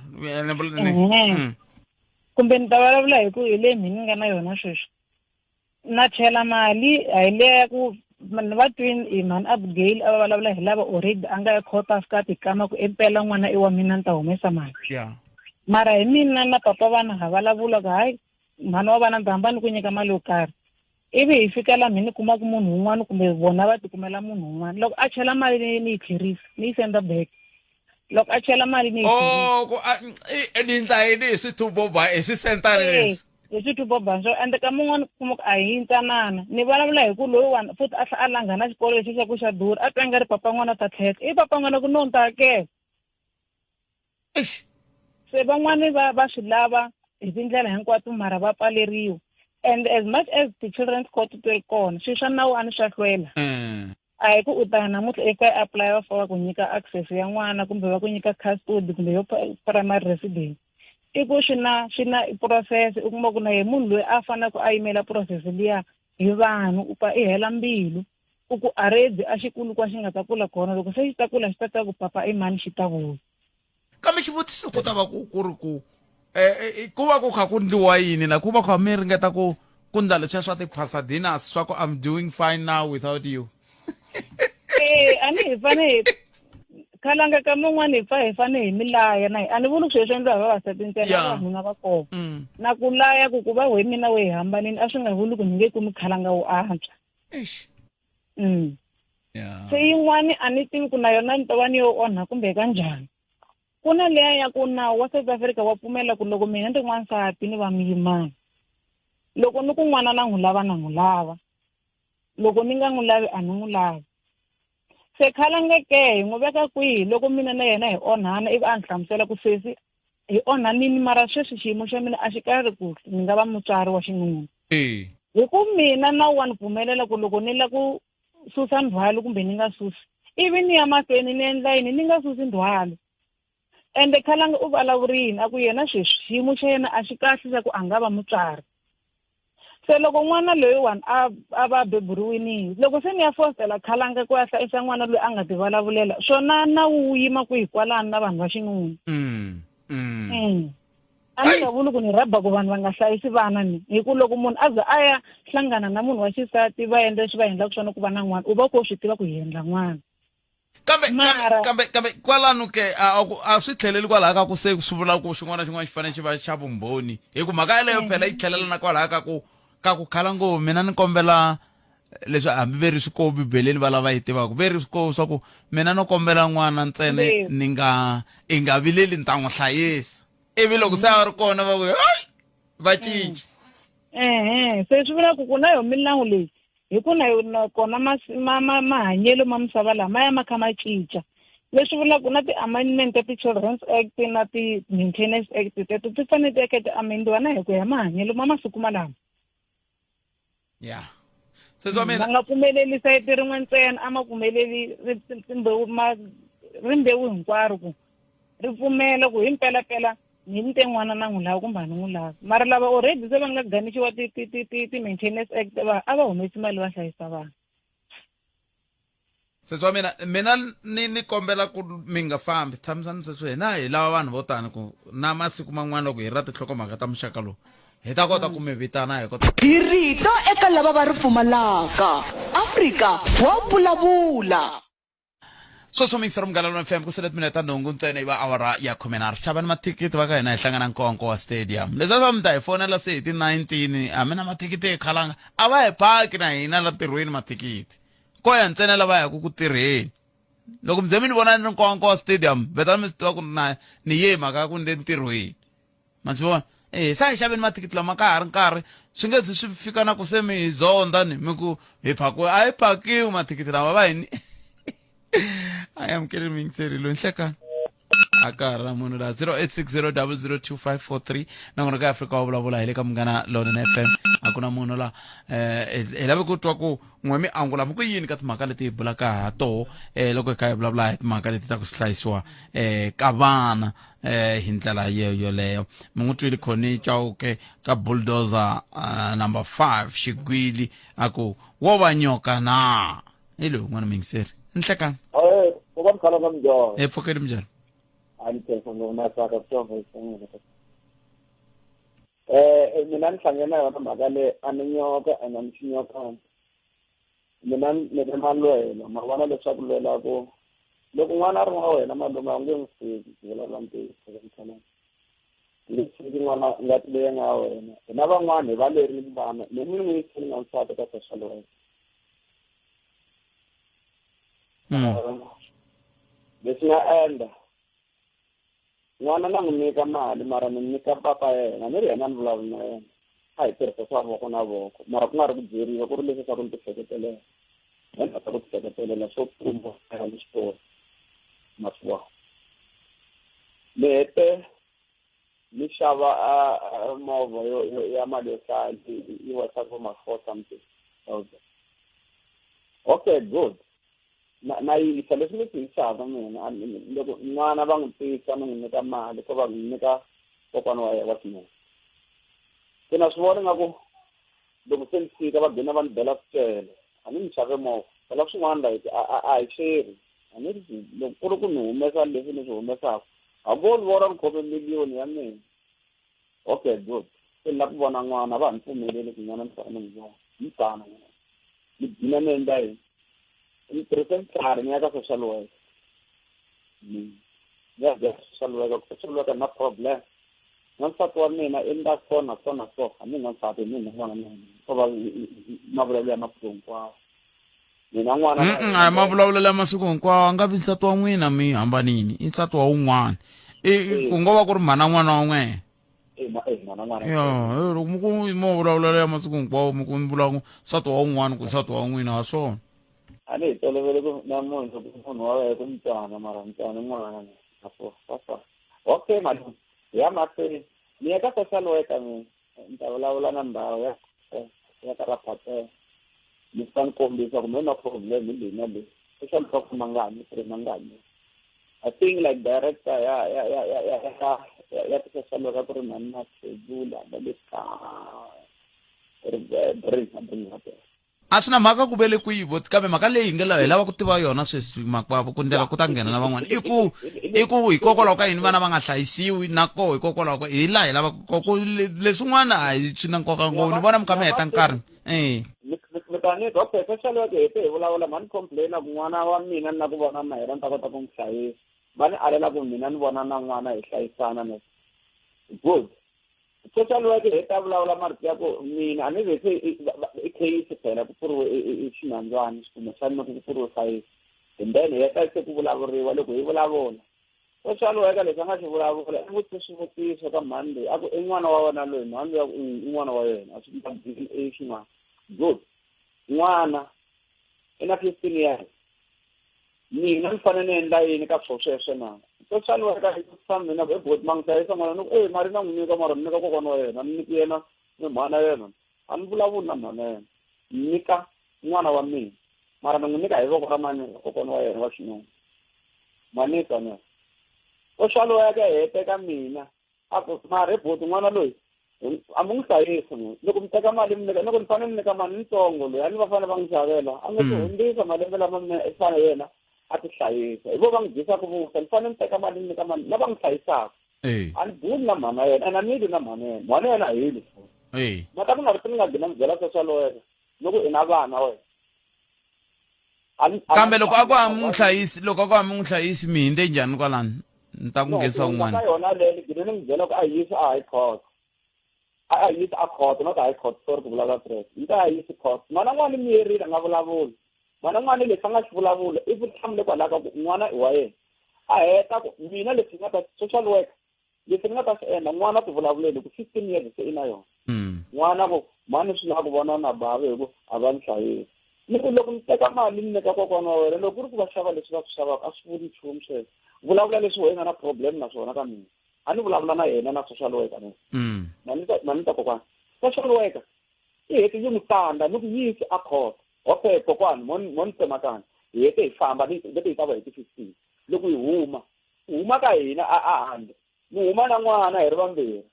kumbe ni ta vulavula hi ku hi leyi mhini nga na yona sweswi na chela mali a hi leya ku va twini hi mhani Abigail a va vulavula hi lava already a nga ya court after tikama ku empela n'wana i wa mina ni ta humesa mali mara hi mina na papa vana ha vulavula ku hayi mhani wa vana ni ta hamba ni ku nyika mali yo karhi ivi hi fikela mhini kuma ku munhu un'wana kumbe vona va tikumela munhu un'wana loko a chela mali ni yi tlherisa ni yi senda back loko a chela mali ni ni ndla yini hi swithuboba hi swisentara leswi hi swithuboba so ende ka mun'wana kuma a hi ntsanana ni vulavula hi ku loyi wani futhi a tlha a langhana xikolo lexi xa ku xa durha a twa nga ri papa n'wana ta tlheka i papa n'wana ku no ni ta hakela se van'wani va swi lava hi tindlela hinkwato mara va pfaleriwa and as much as the children's court ti ri kona swi swa nawu a ni swa hlwela a hi ku u ta namuntlha eka apply va fa va ku nyika access ya n'wana kumbe va ku nyika custody kumbe yo primary residence i ku swi na process u kuma ku na ye munhu loyi a faneleke a yimela process liya hi vanhu u pa i hela mbilu u ku already a xikulu kwa xi nga ta kula kona loko se xi ta kula xi ta ku papa i mani xi ta vuya kambe xivutiso ku ta va ku ri ku ku va ku kha ku ndliwa yini na ku va kha mi ringeta ku ndla leswiya swa ti-Pasadinas swa ku I'm doing fine now without you a ni hi fane khalanga ka mun'wana hi fane hi milaya na a ni vuli ku sweswi endliwa hi vavasati ntsena vavanuna va kona na ku laya ku va we mina we hi hambanini a swi nga vuli ku ni nge kumi khalanga wo antswa se yin'wani a ni tivi ku na yona ni ta va ni yo onha kumbe ka njhani ku na leya ya ku nawu wa South Africa wa pfumela ku loko mina ni ri n'wansati ni va muyimani loko ni ku n'wana na n'wi lava na n'wi lava loko ni nga n'wi lavi a ni n'wi lavi se khalangeke hi n'wi veka kwihi loko mina na yena hi onhana ivi a ni hlamusela ku sesi hi onhanini mara sweswi xiyimo xa mina a xi karhi ku ni nga va mutswari wa xinuna hi ku mina nawu wa ni pfumelela ku loko ni la ku susa ndzhwalo kumbe ni nga susi ivi ni ya mahlweni ni endla yini ni nga susi ndzhwalo ende khalanga u vulavurini a ku yena sweswi xiyimo xa yena a xi kahle xa ku a nga va mutswari se loko n'wana loyiwani a va beburiwini loko se ni ya fostela khalanga ku ya hlayisa n'wana loyi a nga ti vulavulela swona na wu yima ku hikwalani na vanhu va xinuna a ni nga vuli ku ni rhaba ku vanhu va nga hlayisi vana ni hi ku loko munhu a za a ya hlangana na munhu wa xisati va endla leswi va endlaka swona ku va na n'wana u va ku swi tiva ku hi endla n'wana kambe kwalano ke a swi tlheleli kwalaha ka ku se swi vula ku xin'wana na xin'wana xi fanele xi va xa vumbhoni hi ku mhaka yaleyo phela yi tlhelela na kwalaha ka ku khala ngo mina ni kombela leswi hambi ve ri swikoho bibeleni va lava yi tivaka ve ri swikoho swa ku mina no kombela n'wana ntsene i nga vileli ni ta n'wi hlayisa ivi loko se a ri kona va ku va cinca se swi vula ku na yo milawu leyi hi ku na kona mahanyelo ma misava lama ma ya ma kha ma cinca leswi vula ku na ti-amendment ta ti-Children's Act na ti-Maintenance Act teto ti fanele ti amendiwa na hi ku ya mahanyelo ma masiku malama ma nga pfumeleli sayiti rin'we ntsena a ma pfumeleli rimbewu hinkwaro ku ri pfumela ku hi mpelapela ni ni te n'wana na n'wi lava kumbe a ni n'wi lava mara lava already se va nga ganixiwa ti-Maintenance Act a va humesi mali va hlayisa vana setswa mina ni kombela ku mi nga fambi tshamisani sweswo hina hi lava vanhu vo tani ku na masiku man'wana loko hi ra tinhlokomhaka ta muxaka lowu hi ta kota ku mi vitana hi kota hi rito eka lava va ri pfumalaka Afrika wa vulavula sweswo mingisero Munghana FM ku sele timinete ta nhungu ntsena iva awara ya 10 xavani mathikithi va ka hina hi hlangana nkonko wa stadium leswi swa mi ta hi fonela se hi ti 19 a mi na mathikithi hi khalanga a va hi phaki na hina la tirhweni mathikithi ko ya ntsena lava yaku ku tirheni loko mi ze mi ni vona ni ri nkonko wa stadium vetani mi swi tiva ku ni ye mhaka ku ni le ntirhweni ma swi vona sa hi xaveni mathikithi lama ka ha ri nkarhi swi nge zi swi fika na ku se mi hi zonda ni mi ku hi phakiwe a hi phakiwi mathikithi lama va hini I am kidding me ntseri lo nhlekani a ka ha ri na munhu laha 0860002543 na n'wina ka Afrika wa vulavula hi le ka Munghana Lonene FM a ku na munhu laha hi lave ku twa ku n'we mi angula mi ku yini ka timhaka leti hi bulaka ha toho loko hi kha hi vulavula hi timhaka leti ta ku swi hlayisiwa ka vana hi ndlela yoleyo mi n'wi twile khoni Chauke ka bulldozer number 5 xigwili a ku wo va nyoka na hi loyi n'wana mingiseri nhlekani ukamkhala kamjolo pfukeli minjhani anitesa ngomasaka kutonga isengele mina ni hlangana yona mhaka le aninyoka anamxinyoka mina ni malwela ma vona leswaku lwela ku loko n'wana a ri wa wena malume a nge n'wi fiki vulavula ntiyiso leswi n'wana ngati leyi nga wena hina van'wana hi va lerini vana ni n'wi yisini nga nsati ka social worker leswi nga endla n'wana na n'wi nyika mali mara ni nyika papa yena ni ri yena ni vulavula na yena a hi tirhisa swa voko na voko mara ku nga ri ku byeriwa ku ri leswi swa ku ni ti hleketelela endla ta ku ti hleketelela swo pfumba eka xitori masiwa ni hete ni xava movha ya mali yo hlaya yi wasa for ma 4 something thousand okay good na yisa leswi ni swi xava mina loko n'wana va n'wi tisa ni n'wi nyika mali ko va n'wi nyika kokwana wa yena wa swinene se na swi vona nga ku loko se ni fika va bina va ni bela swicele a ni ni xave movha phela swin'wana like a hi xeri a ni ri loko ku ri ku ni humesa leswi ni swi humesaka a vo ni vona ni khome miliyoni ya mina okay good se ni la ku vona n'wana va ni pfumeleli ku n'wana ni fana ni n'wi vona ni tana ni bina ni endla yini ni tirhisa nkarhi ni ya ka social worker ya social worker na problem n'wansati wa mina i nda so a mi n'wansati mina n'wana mina ko va mavulavula ya masiku hinkwawo mina n'wana a mavulavulelo ya masiku hinkwawo a nga vi nsati wa n'wina mi hambanini i nsati wa wun'wana ku ngo va ku ri mhana n'wana wa n'wena mavulavulelo ya masiku hinkwawo mi ku vula nsati wa wun'wana ku nsati wa n'wina wa swona a ni hi tolovele ku na munhu wa wena ku mtsana mara mtsana n'wana sasa okay malume ya mahlweni ni ya ka social worker ni ta vulavula na ndhawu ya ka raphatela ni ta ni kombisa kumbe na problem leyi na leyi social worker mangani I think like director ya social worker ku ri mani na schedule ba le ka a swi na mhaka ku vele kwivo kambe mhaka leyi hi lava ku tiva yona sweswi makwavo ku ndlela ku ta nghena na van'wana i ku hikokwalaho ka yini vana va nga hlayisiwi nako hikokwalaho ka hi laha hi lava leswin'wana a hi swi na nkoka ngopfu ni vona mi kha mi heta nkarhi mitani doctor social worker hete hi vulavula mani complaina ku n'wana wa mina ni na ku vona na hera ni ta kota ku n'wi hlayisa va ni alela ku mina ni vona na n'wana hi hlayisana na good social worker heta vulavula marito ya ku mina a ni ve se i case phela kupfuriwe xinandzwana kumbexani loko kupfuriwe sayisi and then heta se ku vulavuriwa loko hi vulavula social worker leswi a nga xi vulavula i swivutiso ka mhani leyi a ku i n'wana wa wena loyi mhani ya i n'wana wa yena a swi i xin'wana good n'wana i na 15 years mina ni fanele ni endla yini ka swo sweswo na social worker hi ku famba mina bebot mangisa n'wana ni mari na n'wi nyika mara ni nyika kokwana wa yena ni nyiki yena ni mhana yena a ni vulavuli na mhana yena ni nyika n'wana wa mina mara ni n'wi nyika hi voko ra mani kokwana wa yena wa xinuna manisa ne social worker hi teka mina a ku mara bebot n'wana loyi a mu n'wi hlayisa loko mi teka mali mi nyika loko ni fanele ni nyika mali ntsongo loyi a ni va fanele va n'wi xavela a nga ti hundzisa malembe lama i fana yena a ti hlayisa hi vo va n'wi dyisa ku vusa ni fanele ni teka mali ni nyika mali lava n'wi hlayisaka a ni buli na mhana yena and a nidi na mhana yena heli mata ku nga ri ti ni nga gina mi byela social worker loko i na vana wena kambe loko a ku a mu n'wi hlayisi mi hinde njhani kwalani ni ta ku nghenisa un'wana ka yona leyi gine ni n'wi byela ku a yisa a high court a yisa a court not high court sorry ku vulavula stress ni ta yisa court n'wana n'wana mi yerile a nga vulavula n'wana n'wana leswi a nga xi vulavula i vutshamo le kwalaho ka ku n'wana i wa yena a heta ku mina leswi nga ta social worker leswi ni nga ta swi endla n'wana ti vulavuleli ku 15 years se i na yona n'wana ku mani swi lava ku vona na bava hi ku a va ni hlayisi ni ku loko ni teka mali ni nyika kokwana wa wena loko ku ri ku va xava leswi va swi xavaka a swi vuli nchumu sweswo vulavula leswi wena na problem na swona ka mina a ni vulavula na yena na social worker mani ta kokwana social worker i hete yi n'wi tsandza ni ku yisi a court okay kokwana mo ni tsemakani hi hete hi famba leti hi ta va hi ti 15 loko hi huma ka hina a handle ni huma na n'wana hi ri vambirhi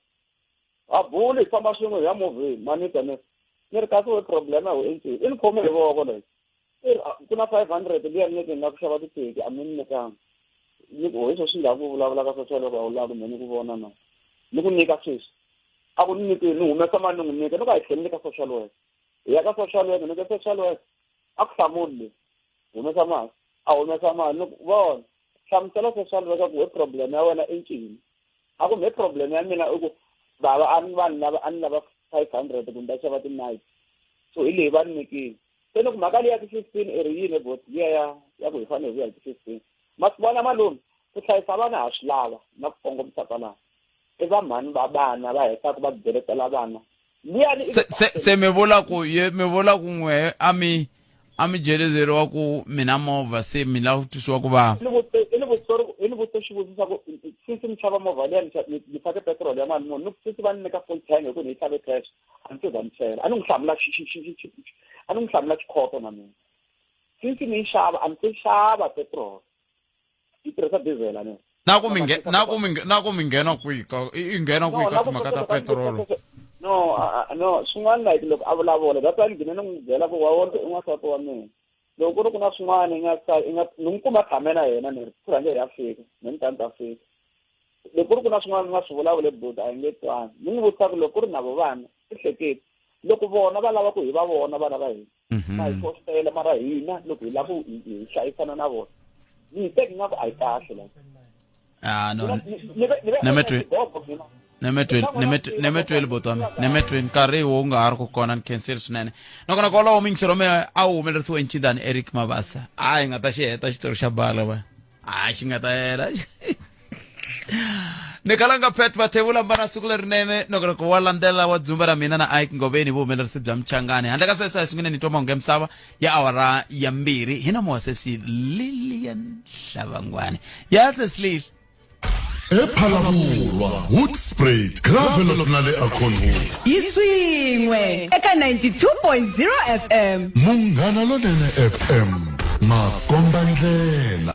a buli hi famba swin'we hi ya movheni manita ni ri kasi we problem ya encini i ni khome hi voko leyi ku na 500 liya ni leti nga ku xava titeki a mi ni nyikanga ni ku hi swo swi nga ku vulavula ka social worker a wu lavi kumbe ni ku vona na ni ku nyika sweswi a ku ni nyikile ni humesa mali ni n'wi nyika ni ku a hi tlheli ka social worker hi ya ka social worker ni ka social worker a ku hlamuli leyi humesa mali a humesa mali ni ku vona hlamusela social worker ku he problem ya wena encini a ku he problem ya mina i ku bava a ni lava 500 kumbe xava ti-night so hi leyi va ni nyikile se loko mhaka leyi ya ti-15 i ri yini bot liya ya ku hi fanele hi vuya hi ti-15 ma swi vona malume ku hlayisa vana ha swi lava na ku kongomisa kwalano i va mhani va vana va hetaka va beletela vana se mi vula ku n'we a mi jelezeriwa ku mina movha se mi lava ku twisiwa ku vava i ni vutisa xivutiso ku sisi ni xava movha liya ni fake petrol ya mali muni sisi va ni nyika full tank hi ku ni yi xave cash a ni se za ni chela a ni n'wi hlamula xikhoto na mina sisi ni yi xava a ni se xava petrol yi tirhisa diesel a na ku mi nghena kwihi i nghena kwihi ka timhaka ta petrol no swin'wana like loko a vulavula that's why ni gine ni n'wi byela ku wa wona i n'wansati wa mina loko ku ri ku na swin'wana ni n'wi kuma tshame na yena ni ri ku rhange hi ya fika ni ni ta fika loko ku ri ku na swin'wana ni nga swi vulavula ebodi a hi nge twani ni n'wi vutisa ku loko ku ri na vo vana i hleketi loko vona va lava ku hi va vona vana va hina na hi fositela mara hina loko hi lava ku hi hlayisana na vona ni hi teki nga ku a yi kahle la nemetweni botwami nemetweni nkarhi wo nga ha ri ku kona ni cancel swinene nakona kwalaho mingiselo me a wu humelerisiwe hi ncindani Eric Mabasa hi nga ta xi heta xitori xa bala va xi nga ta hela ni kalanga pet va thevula mbana siku lerinene nakona ku wa landzela wa dzumba ra mina na Ike Ngoveni vuhumelerisi bya Mchangani handle ka sweswo hi sungune ni twa mahungu ya misava ya awara ya 2 hi na muhosesi Lilian Hlavangwane yaseslile ePhalabulwa Hoodspray Gravel na le Akhonho iswingwe eka 92.0 FM Munghana Lonene FM makomba ndlela